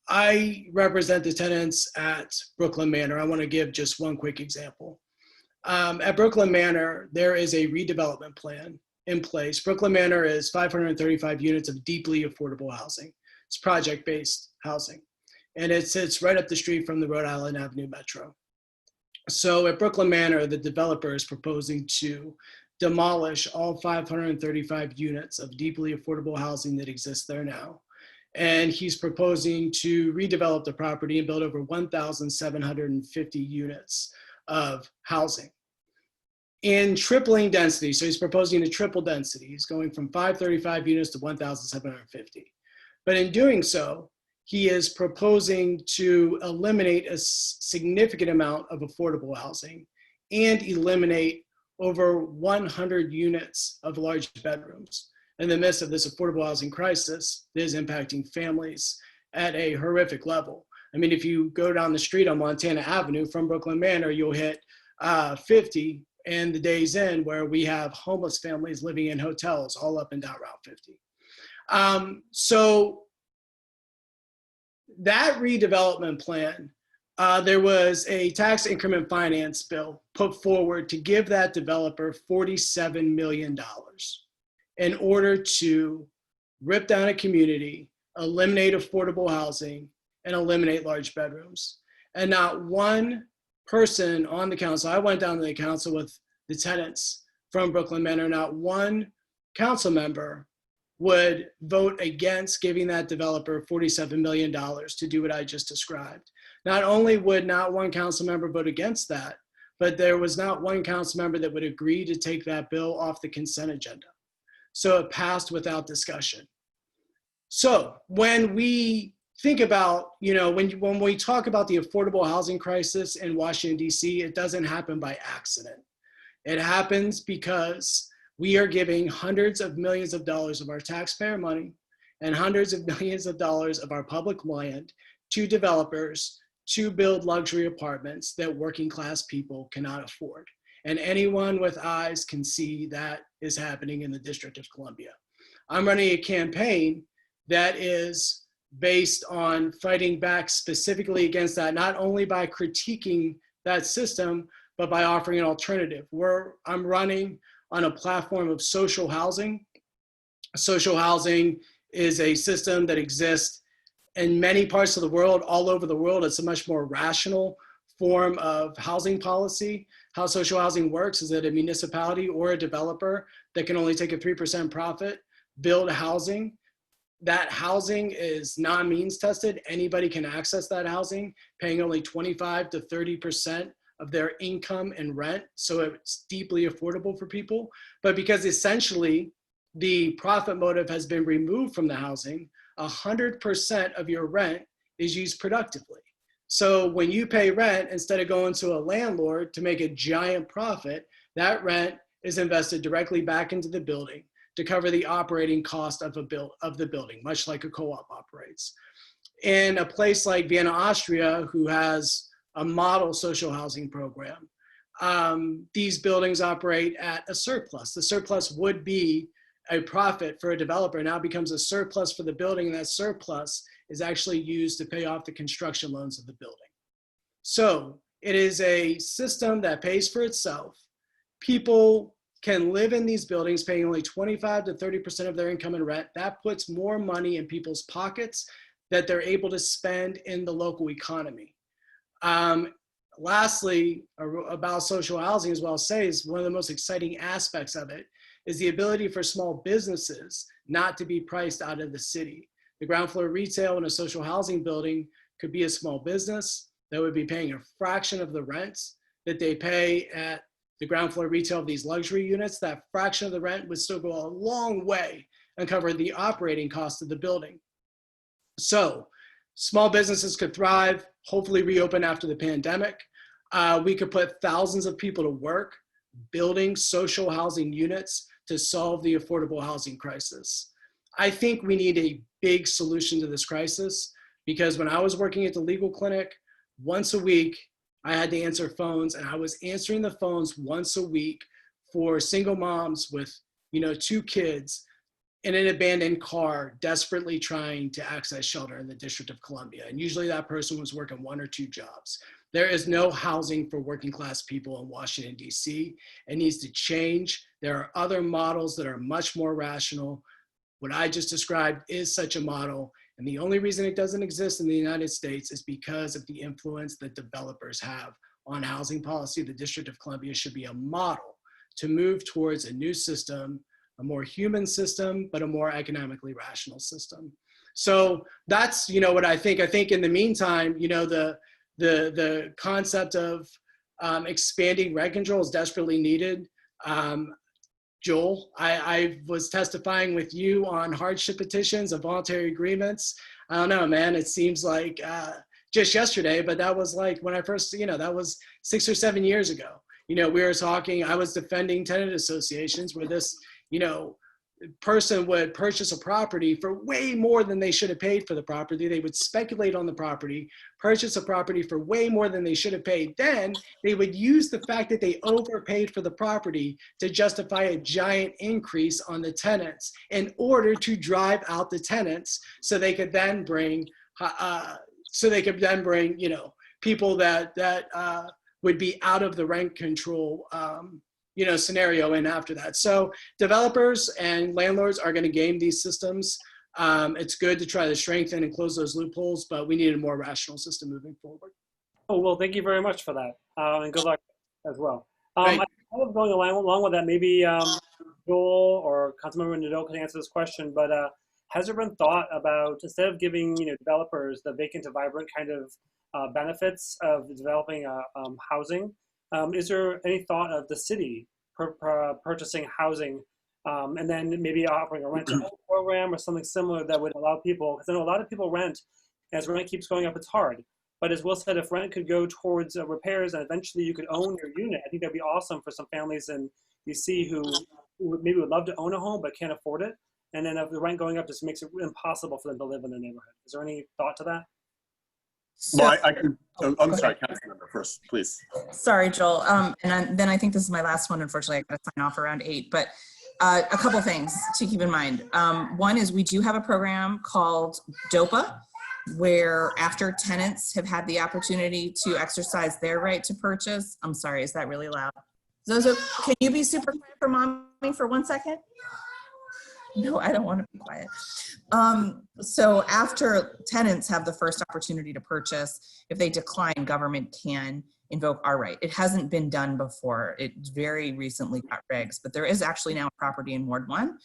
I represent the tenants at Brooklyn Manor. I want to give just one quick example. At Brooklyn Manor, there is a redevelopment plan in place. Brooklyn Manor is 535 units of deeply affordable housing. It's project-based housing. And it sits right up the street from the Rhode Island Avenue Metro. So at Brooklyn Manor, the developer is proposing to demolish all 535 units of deeply affordable housing that exists there now. And he's proposing to redevelop the property and build over 1,750 units of housing in tripling density. So he's proposing to triple density. He's going from 535 units to 1,750. But in doing so, he is proposing to eliminate a significant amount of affordable housing and eliminate over 100 units of large bedrooms in the midst of this affordable housing crisis that is impacting families at a horrific level. I mean, if you go down the street on Montana Avenue from Brooklyn Manor, you'll hit 50 and the Days Inn, where we have homeless families living in hotels all up and down Route 50. So that redevelopment plan, there was a tax increment finance bill put forward to give that developer $47 million in order to rip down a community, eliminate affordable housing, and eliminate large bedrooms. And not one person on the council, I went down to the council with the tenants from Brooklyn Manor, not one council member would vote against giving that developer $47 million to do what I just described. Not only would not one council member vote against that, but there was not one council member that would agree to take that bill off the consent agenda. So it passed without discussion. So when we think about, when we talk about the affordable housing crisis in Washington, D.C., it doesn't happen by accident. It happens because we are giving hundreds of millions of dollars of our taxpayer money and hundreds of millions of dollars of our public land to developers to build luxury apartments that working class people cannot afford. And anyone with eyes can see that is happening in the District of Columbia. I'm running a campaign that is based on fighting back specifically against that, not only by critiquing that system, but by offering an alternative. I'm running on a platform of social housing. Social housing is a system that exists in many parts of the world, all over the world. It's a much more rational form of housing policy. how social housing works is that a municipality or a developer that can only take a 3% profit build housing. That housing is non-means tested. Anybody can access that housing, paying only 25 to 30% of their income and rent. So it's deeply affordable for people. But because essentially the profit motive has been removed from the housing, 100% of your rent is used productively. So when you pay rent, instead of going to a landlord to make a giant profit, that rent is invested directly back into the building to cover the operating cost of the building, much like a co-op operates. In a place like Vienna, Austria, who has a model social housing program, these buildings operate at a surplus. The surplus would be a profit for a developer, now becomes a surplus for the building, and that surplus is actually used to pay off the construction loans of the building. So it is a system that pays for itself. People can live in these buildings paying only 25 to 30% of their income in rent. That puts more money in people's pockets that they're able to spend in the local economy. Lastly, about social housing as well, I'll say is one of the most exciting aspects of it is the ability for small businesses not to be priced out of the city. The ground floor retail in a social housing building could be a small business that would be paying a fraction of the rents that they pay at the ground floor retail of these luxury units. That fraction of the rent would still go a long way and cover the operating cost of the building. So small businesses could thrive, hopefully reopen after the pandemic. We could put thousands of people to work building social housing units to solve the affordable housing crisis. I think we need a big solution to this crisis, because when I was working at the legal clinic, once a week, I had to answer phones, and I was answering the phones once a week for single moms with, 2 kids in an abandoned car, desperately trying to access shelter in the District of Columbia. And usually that person was working 1 or 2 jobs. There is no housing for working class people in Washington, D.C. It needs to change. There are other models that are much more rational. What I just described is such a model. And the only reason it doesn't exist in the United States is because of the influence that developers have on housing policy. The District of Columbia should be a model to move towards a new system, a more human system, but a more economically rational system. So that's, what I think. I think in the meantime, the concept of expanding rent control is desperately needed. Joel, I was testifying with you on hardship petitions of voluntary agreements. I don't know, man, it seems like just yesterday, but that was like when I first, that was 6 or 7 years ago. We were talking, I was defending tenant associations where this, person would purchase a property for way more than they should have paid for the property. They would speculate on the property, purchase a property for way more than they should have paid. Then they would use the fact that they overpaid for the property to justify a giant increase on the tenants in order to drive out the tenants, so they could then bring, people that would be out of the rent control scenario in after that. So developers and landlords are going to game these systems. It's good to try to strengthen and close those loopholes, but we need a more rational system moving forward. Oh, well, thank you very much for that. And good luck as well. Right. I kind of going along with that, maybe Joel or Councilmember Nadeau can answer this question, but has there been thought about, instead of giving developers the vacant to vibrant kind of benefits of developing housing, is there any thought of the city purchasing housing and then maybe offering a rent-to-own program or something similar that would allow people, because I know a lot of people rent, as rent keeps going up, it's hard. But as Will said, if rent could go towards repairs and eventually you could own your unit, I think that'd be awesome for some families in DC who maybe would love to own a home but can't afford it. And then if the rent going up just makes it impossible for them to live in the neighborhood. Is there any thought to that? Well, I'm sorry, Councilmember first, please. Sorry, Joel. Then I think this is my last one. Unfortunately, I got to sign off around 8. But a couple things to keep in mind. One is we do have a program called DOPA, where after tenants have had the opportunity to exercise their right to purchase. I'm sorry, is that really loud? Can you be super quiet for mommy for 1 second? No, I don't want to be quiet. So after tenants have the first opportunity to purchase, if they decline, government can invoke our right. It hasn't been done before. It very recently got regs, but there is actually now a property in Ward 1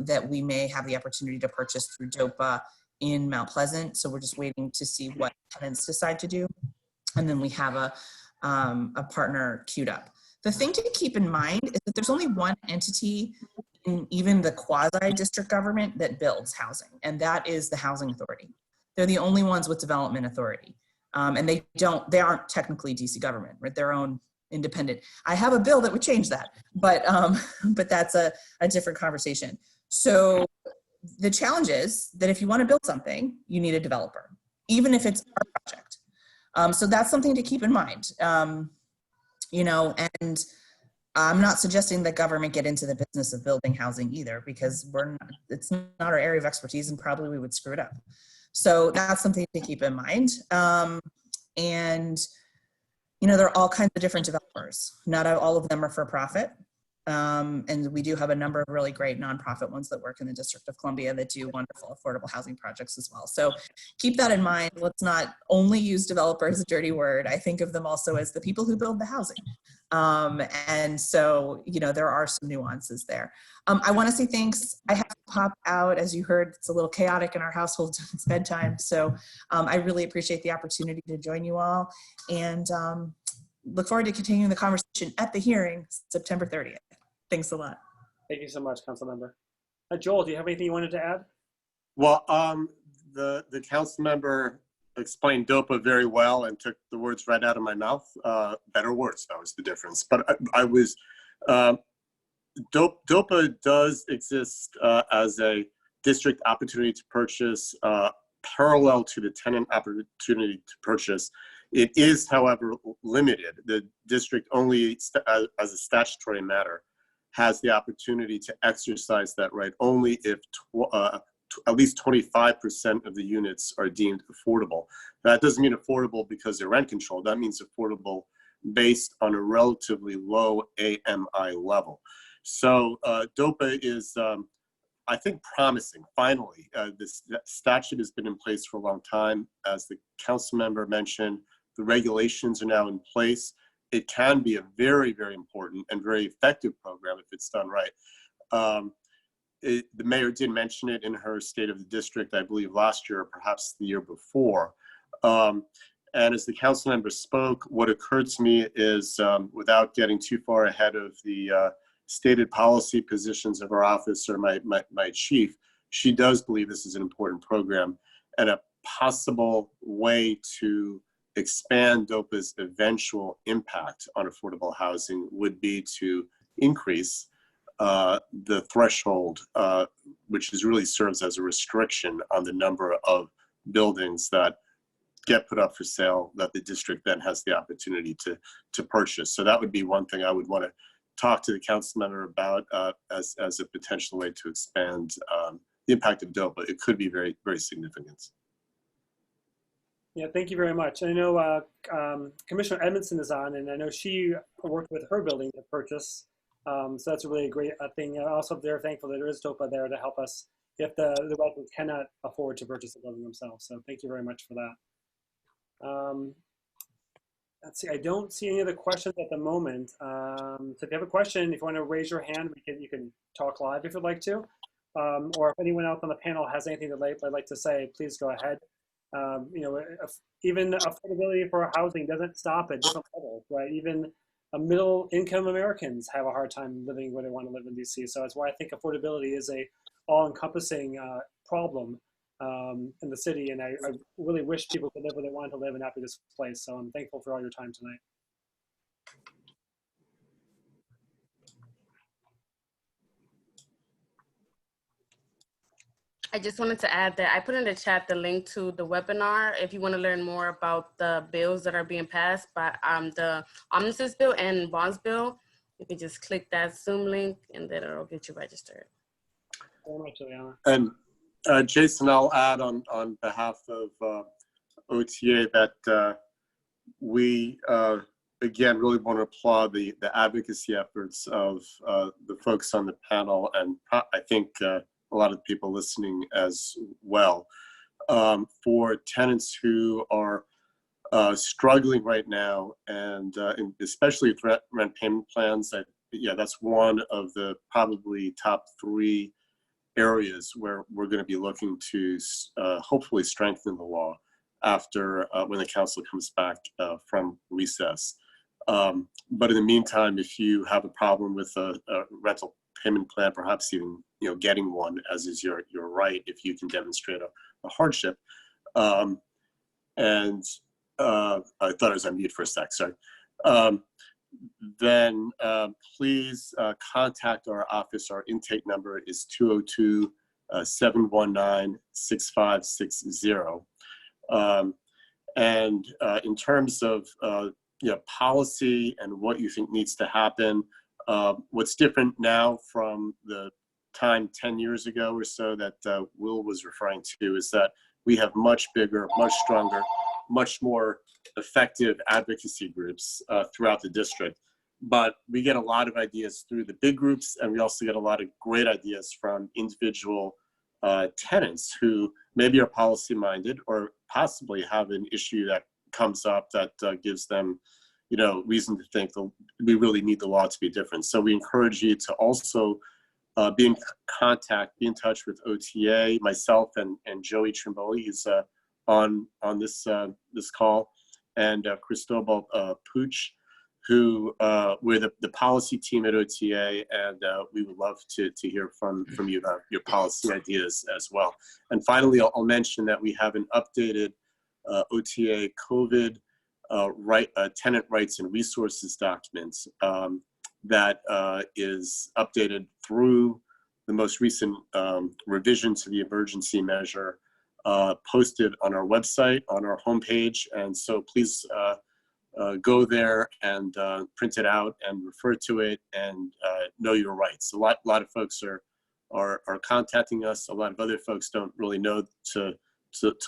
that we may have the opportunity to purchase through DOPA in Mount Pleasant. So we're just waiting to see what tenants decide to do. And then we have a partner queued up. The thing to keep in mind is that there's only one entity in even the quasi-district government that builds housing, and that is the Housing Authority. They're the only ones with development authority. And they aren't technically DC government, right? Their own independent. I have a bill that would change that, but that's a different conversation. So the challenge is that if you want to build something, you need a developer, even if it's our project. So that's something to keep in mind. You know, and I'm not suggesting that government get into the business of building housing either, because it's not our area of expertise, and probably we would screw it up. So that's something to keep in mind. And, you know, there are all kinds of different developers. Not all of them are for profit. And we do have a number of really great nonprofit ones that work in the District of Columbia that do wonderful affordable housing projects as well. So keep that in mind. Let's not only use developer as a dirty word. I think of them also as the people who build the housing. And so, you know, there are some nuances there. I want to say thanks. I have to pop out. As you heard, it's a little chaotic in our household. It's bedtime. So I really appreciate the opportunity to join you all, and look forward to continuing the conversation at the hearing September 30th. Thanks a lot. Thank you so much, Councilmember. Joel, do you have anything you wanted to add? Well, the council member explained DOPA very well and took the words right out of my mouth. Better words, that was the difference. But DOPA does exist as a district opportunity to purchase, parallel to the tenant opportunity to purchase. It is, however, limited. The district only, as a statutory matter, has the opportunity to exercise that right only if at least 25% of the units are deemed affordable. That doesn't mean affordable because they're rent controlled. That means affordable based on a relatively low AMI level. So DOPA is, I think, promising. Finally, this statute has been in place for a long time. As the council member mentioned, the regulations are now in place. It can be a very, very important and very effective program if it's done right. The mayor did mention it in her State of the District, I believe last year or perhaps the year before. And as the council member spoke, what occurred to me is, without getting too far ahead of the stated policy positions of our office or my chief, she does believe this is an important program, and a possible way to expand DOPA's eventual impact on affordable housing would be to increase the threshold, which really serves as a restriction on the number of buildings that get put up for sale that the district then has the opportunity to purchase. So that would be one thing I would want to talk to the council member about as a potential way to expand the impact of DOPA. It could be very, very significant. Yeah, thank you very much. I know Commissioner Edmondson is on, and I know she worked with her building to purchase. So that's a really great thing. And also, they're thankful that there is DOPA there to help us if the residents cannot afford to purchase the building themselves. So thank you very much for that. Let's see, I don't see any other questions at the moment. So if you have a question, if you want to raise your hand, you can talk live if you'd like to. Or if anyone else on the panel has anything that they'd like to say, please go ahead. You know, even affordability for housing doesn't stop at different levels, right? Even middle-income Americans have a hard time living where they want to live in DC. So that's why I think affordability is a all-encompassing problem in the city. And I really wish people could live where they want to live and not be displaced. So I'm thankful for all your time tonight. I just wanted to add that I put in the chat the link to the webinar if you want to learn more about the bills that are being passed by the Omnibus bill and bonds bill. You can just click that Zoom link and then it'll get you registered. And Jason, I'll add on behalf of OTA that we again really want to applaud the advocacy efforts of the folks on the panel, and I think a lot of people listening as well, for tenants who are struggling right now, and especially with rent payment plans. Yeah, that's one of the probably top 3 areas where we're going to be looking to hopefully strengthen the law after when the council comes back from recess. But in the meantime, if you have a problem with a rental payment plan, perhaps even getting one, as is your right, if you can demonstrate a hardship. And I thought I was on mute for a sec. Sorry. Then please contact our office. Our intake number is 202-719-6560. And in terms of policy and what you think needs to happen, what's different now from the time 10 years ago or so that Will was referring to is that we have much bigger, much stronger, much more effective advocacy groups throughout the district. But we get a lot of ideas through the big groups, and we also get a lot of great ideas from individual tenants who maybe are policy-minded or possibly have an issue that comes up that gives them, reason to think that we really need the law to be different. So we encourage you to also be in contact, be in touch with OTA, myself, and Joey Trimboli, who's on this call, and Cristobal Puch, who we're the policy team at OTA, and we would love to hear from you about your policy ideas as well. And finally, I'll mention that we have an updated OTA COVID tenant rights and resources document that is updated through the most recent revision to the emergency measure, posted on our website, on our homepage. And so please go there and print it out and refer to it and know your rights. A lot of folks are contacting us. A lot of other folks don't really know to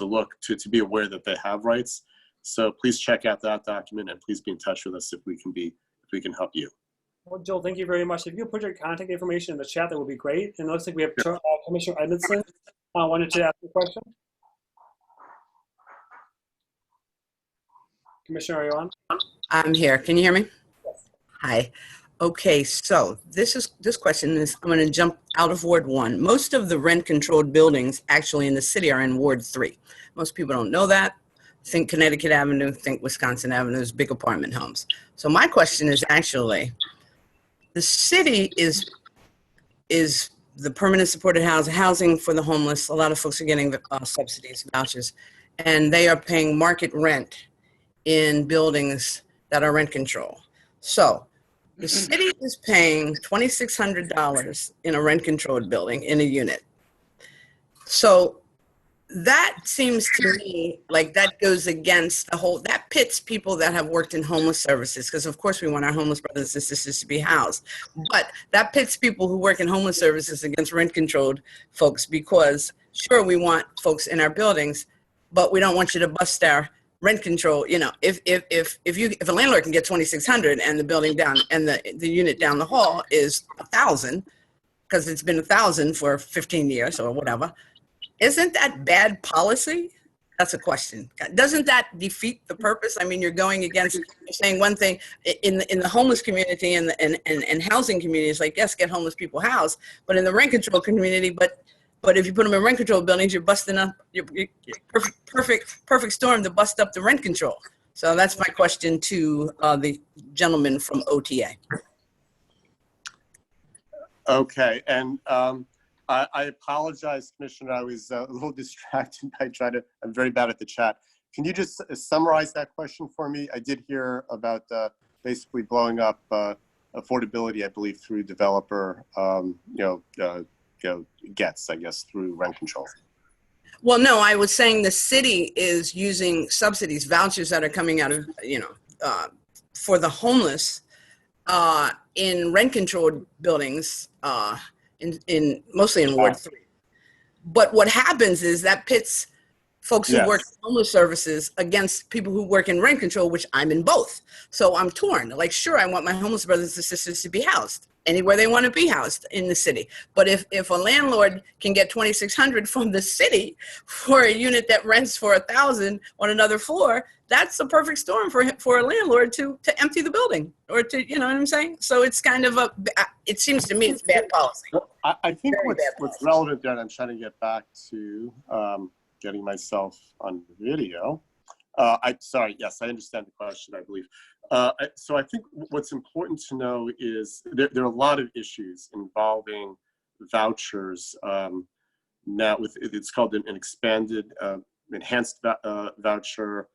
look to be aware that they have rights. So please check out that document, and please be in touch with us if we can help you. Well, Joel, thank you very much. If you put your contact information in the chat, that would be great. And it looks like we have Commissioner Edmondson wanted to ask a question. Commissioner, are you on? I'm here. Can you hear me? Yes. Hi. Okay, so this question is, I'm going to jump out of Ward 1. Most of the rent-controlled buildings actually in the city are in Ward 3. Most people don't know that. Think Connecticut Avenue, think Wisconsin Avenue's big apartment homes. So my question is actually, the city is the permanent supported housing for the homeless. A lot of folks are getting subsidies, vouchers, and they are paying market rent in buildings that are rent control. So the city is paying $2,600 in a rent controlled building in a unit. So that seems to me like that goes against the whole, that pits people that have worked in homeless services, because of course we want our homeless brothers and sisters to be housed, but that pits people who work in homeless services against rent controlled folks, because sure, we want folks in our buildings, but we don't want you to bust our rent control. If a landlord can get $2,600 and the building down and the unit down the hall is $1,000 because it's been $1,000 for 15 years or whatever, isn't that bad policy? That's a question. Doesn't that defeat the purpose? I mean, you're going against, you're saying one thing in the homeless community and housing communities, like, yes, get homeless people housed, but in the rent control community, but if you put them in rent control buildings, you're busting up, you're perfect storm to bust up the rent control. So that's my question to the gentleman from OTA. Okay, and I apologize, Commissioner. I was a little distracted. I'm very bad at the chat. Can you just summarize that question for me? I did hear about basically blowing up affordability, I believe, through developer, gets, I guess, through rent control. Well, no, I was saying the city is using subsidies, vouchers that are coming out of, for the homeless in rent controlled buildings, mostly in Ward 3. But what happens is that pits folks who work Yes. in homeless services against people who work in rent control, which I'm in both. So I'm torn. Like, sure, I want my homeless brothers and sisters to be housed anywhere they want to be housed in the city. But if a landlord can get $2,600 from the city for a unit that rents for $1,000 on another floor, that's a perfect storm for a landlord to empty the building or to, you know what I'm saying? So it's kind of it seems to me it's bad policy. Well, I think Very bad what's policy. relevant there, and I'm trying to get back to getting myself on video. Sorry, yes, I understand the question, I believe. So I think what's important to know is there are a lot of issues involving vouchers now. It's called an expanded, enhanced voucher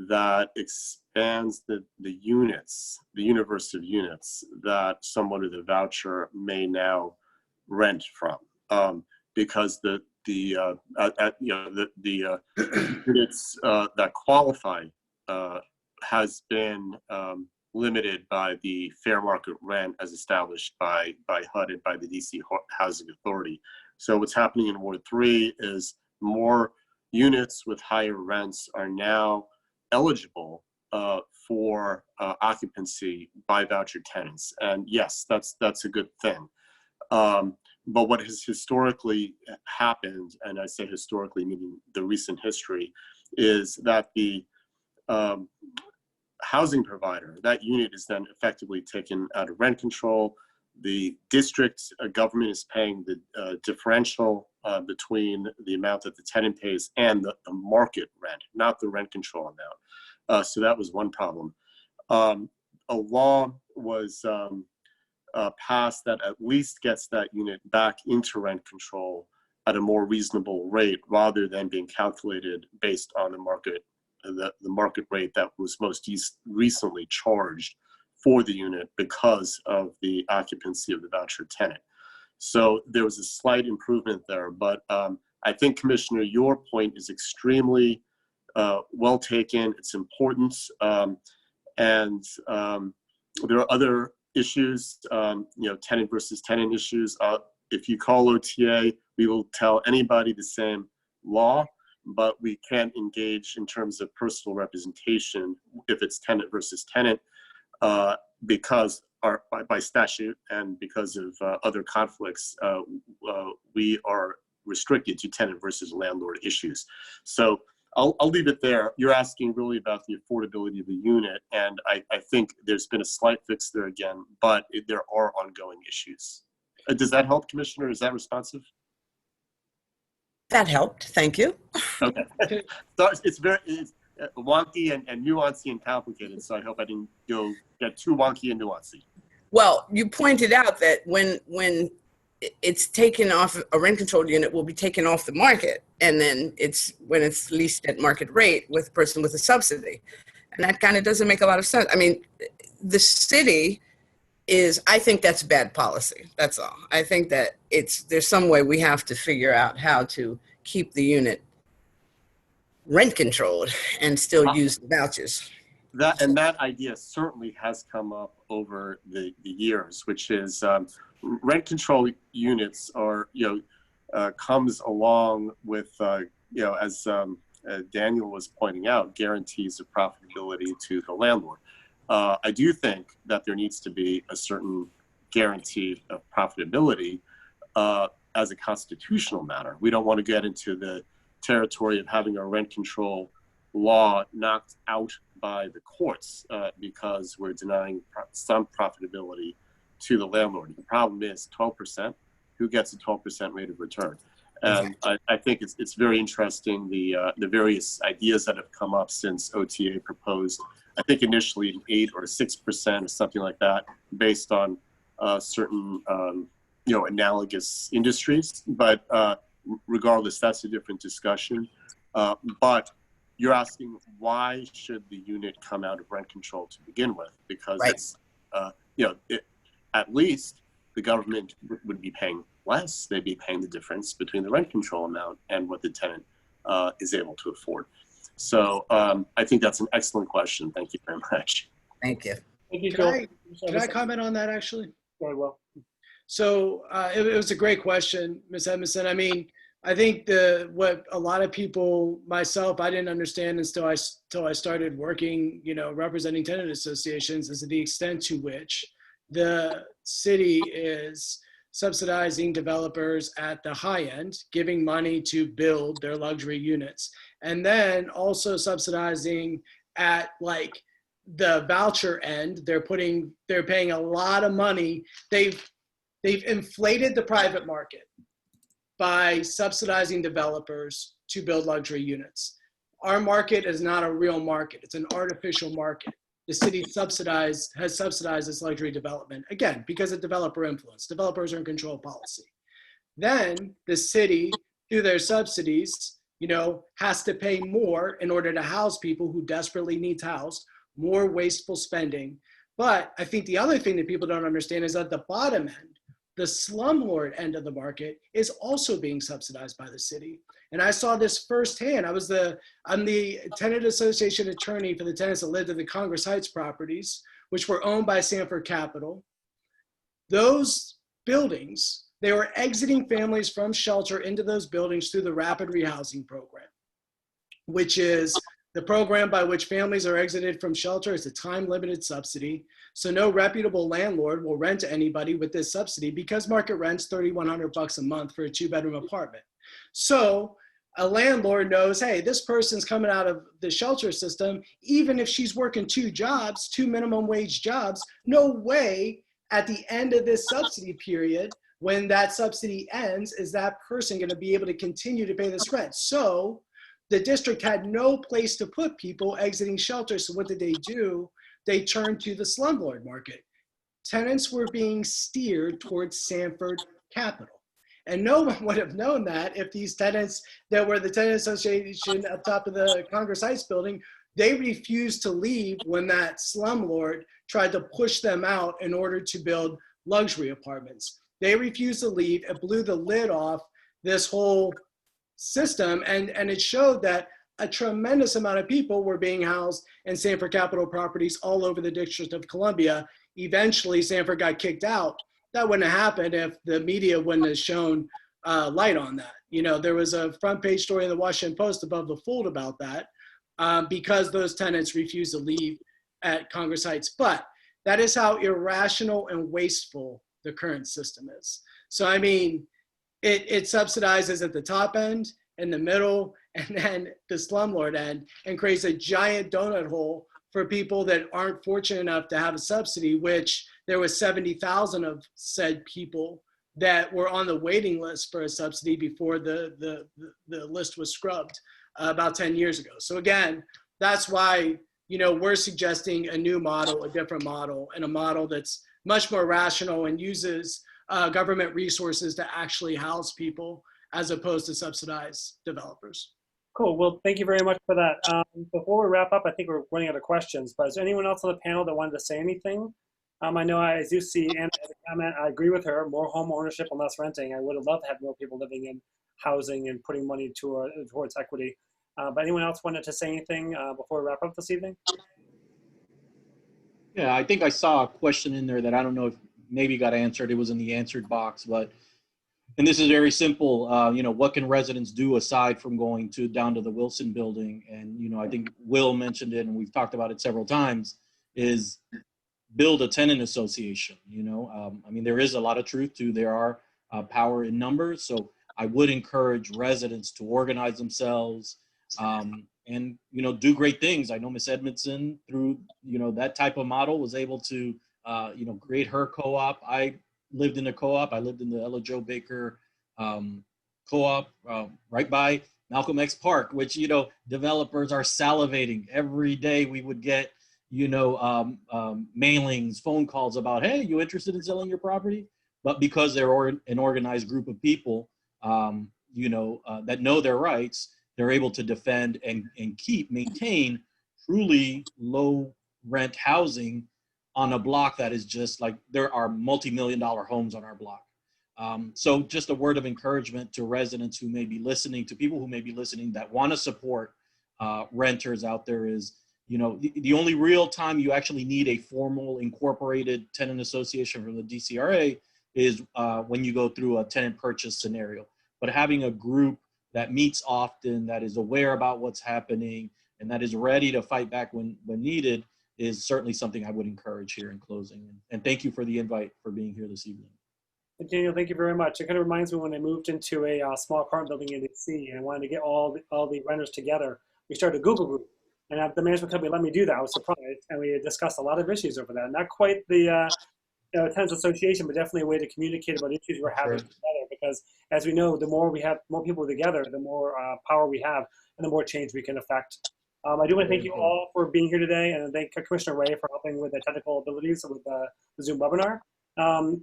that expands the units, the universe of units that someone with a voucher may now rent from, because the units that qualify has been limited by the fair market rent as established by HUD and by the DC Housing Authority. So what's happening in Ward 3 is more units with higher rents are now eligible for occupancy by voucher tenants. And yes, that's a good thing. But what has historically happened, and I say historically meaning the recent history, is that the housing provider, that unit is then effectively taken out of rent control. The district government is paying the differential between the amount that the tenant pays and the market rent, not the rent control amount. So that was one problem. A law was passed that at least gets that unit back into rent control at a more reasonable rate, rather than being calculated based on the market rate that was most recently charged for the unit because of the occupancy of the voucher tenant. So there was a slight improvement there, but I think, Commissioner, your point is extremely well taken. It's important, and there are other issues, tenant versus tenant issues. If you call OTA, we will tell anybody the same law, but we can't engage in terms of personal representation if it's tenant versus tenant, because by statute and because of other conflicts, we are restricted to tenant versus landlord issues. So I'll leave it there. You're asking really about the affordability of the unit, and I think there's been a slight fix there again, but there are ongoing issues. Does that help, Commissioner? Is that responsive? That helped. Thank you. Okay. So it's wonky and nuancy and complicated, so I hope I didn't get too wonky and nuancy. Well, you pointed out that when it's taken off, a rent controlled unit will be taken off the market, and then when it's leased at market rate with a person with a subsidy. And that kind of doesn't make a lot of sense. I mean, the city I think that's bad policy. That's all. I think that there's some way we have to figure out how to keep the unit rent controlled and still use the vouchers. That idea certainly has come up over the years, which is rent control units are, comes along with, as Daniel was pointing out, guarantees of profitability to the landlord. I do think that there needs to be a certain guarantee of profitability as a constitutional matter. We don't want to get into the territory of having a rent control law knocked out by the courts because we're denying some profitability to the landlord. The problem is 12%. Who gets a 12% rate of return? And I think it's very interesting, the various ideas that have come up since OTA proposed, I think initially 8 or 6% or something like that, based on certain analogous industries. But regardless, that's a different discussion. But you're asking, why should the unit come out of rent control to begin with? Because it's, at least the government would be paying less. They'd be paying the difference between the rent control amount and what the tenant is able to afford. So I think that's an excellent question. Thank you very much. Thank you. Thank you, Can I comment on that, actually? Very well. So it was a great question, Ms. Edmondson. I mean, I think what a lot of people, myself, I didn't understand until I started working, representing tenant associations, is the extent to which the city is subsidizing developers at the high end, giving money to build their luxury units, and then also subsidizing at like the voucher end. They're paying a lot of money. They've inflated the private market by subsidizing developers to build luxury units. Our market is not a real market. It's an artificial market. The city has subsidized its luxury development, again, because of developer influence. Developers are in control of policy. Then the city, through their subsidies, has to pay more in order to house people who desperately need housed, more wasteful spending. But I think the other thing that people don't understand is at the bottom end, the slumlord end of the market is also being subsidized by the city. And I saw this firsthand. I'm the tenant association attorney for the tenants that lived in the Congress Heights properties, which were owned by Sanford Capital. Those buildings, they were exiting families from shelter into those buildings through the rapid rehousing program, which is the program by which families are exited from shelter. Is a time-limited subsidy. So no reputable landlord will rent to anybody with this subsidy because market rent's $3,100 a month for a 2-bedroom apartment. So a landlord knows, hey, this person's coming out of the shelter system, even if she's working 2 jobs, 2 minimum wage jobs, no way at the end of this subsidy period, when that subsidy ends, is that person gonna be able to continue to pay this rent. So the district had no place to put people exiting shelter. So what did they do? They turned to the slumlord market. Tenants were being steered towards Sanford Capital. And no one would have known that if these tenants that were the tenant association up top of the Congress Heights building, they refused to leave when that slumlord tried to push them out in order to build luxury apartments. They refused to leave. It blew the lid off this whole system, and it showed that a tremendous amount of people were being housed in Sanford Capital properties all over the District of Columbia. Eventually, Sanford got kicked out. That wouldn't have happened if the media wouldn't have shown light on that. There was a front page story in the Washington Post above the fold about that because those tenants refused to leave at Congress Heights. But that is how irrational and wasteful the current system is. So, I mean, it subsidizes at the top end, in the middle, and then the slumlord end, and creates a giant donut hole for people that aren't fortunate enough to have a subsidy, which there was 70,000 of said people that were on the waiting list for a subsidy before the list was scrubbed about 10 years ago. So again, that's why we're suggesting a new model, a different model, and a model that's much more rational and uses government resources to actually house people as opposed to subsidize developers. Cool. Well, thank you very much for that. Before we wrap up, I think we're running out of questions, but is there anyone else on the panel that wanted to say anything? I know I do see Anna has a comment. I agree with her. More home ownership and less renting. I would have loved to have more people living in housing and putting money towards equity. But anyone else wanted to say anything before we wrap up this evening? Yeah, I think I saw a question in there that I don't know if maybe got answered. It was in the answered box, and this is very simple. What can residents do aside from going down to the Wilson building? And, I think Will mentioned it, and we've talked about it several times, is build a tenant association. I mean, there is a lot of truth to, there are power in numbers. So I would encourage residents to organize themselves and, do great things. I know Ms. Edmondson, through, that type of model, was able to, create her co-op. I lived in a co-op. I lived in the Ella Jo Baker co-op right by Malcolm X Park, which, developers are salivating. Every day we would get, mailings, phone calls about, hey, you interested in selling your property? But because they're an organized group of people, that know their rights, they're able to defend and maintain truly low rent housing on a block that is just like, there are multi-million-dollar homes on our block. So just a word of encouragement to residents who may be listening, to people who may be listening that want to support renters out there is, the only real time you actually need a formal incorporated tenant association from the DCRA is when you go through a tenant purchase scenario. but having a group that meets often, that is aware about what's happening, and that is ready to fight back when needed is certainly something I would encourage here in closing. And thank you for the invite for being here this evening. Daniel, thank you very much. It kind of reminds me when I moved into a small apartment building in DC and I wanted to get all the renters together. We started a Google group, and the management company let me do that. I was surprised, and we discussed a lot of issues over that. Not quite the tenants association, but definitely a way to communicate about issues we're having together. Because as we know, the more we have, more people together, the more power we have, and the more change we can affect. I do want to thank you all for being here today, and thank Commissioner Ray for helping with the technical abilities with the Zoom webinar.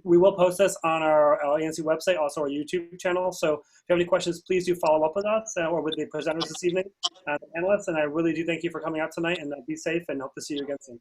We will post this on our ANC website, also our YouTube channel. So if you have any questions, please do follow up with us or with the presenters this evening, the panelists. And I really do thank you for coming out tonight, and be safe, and hope to see you again soon.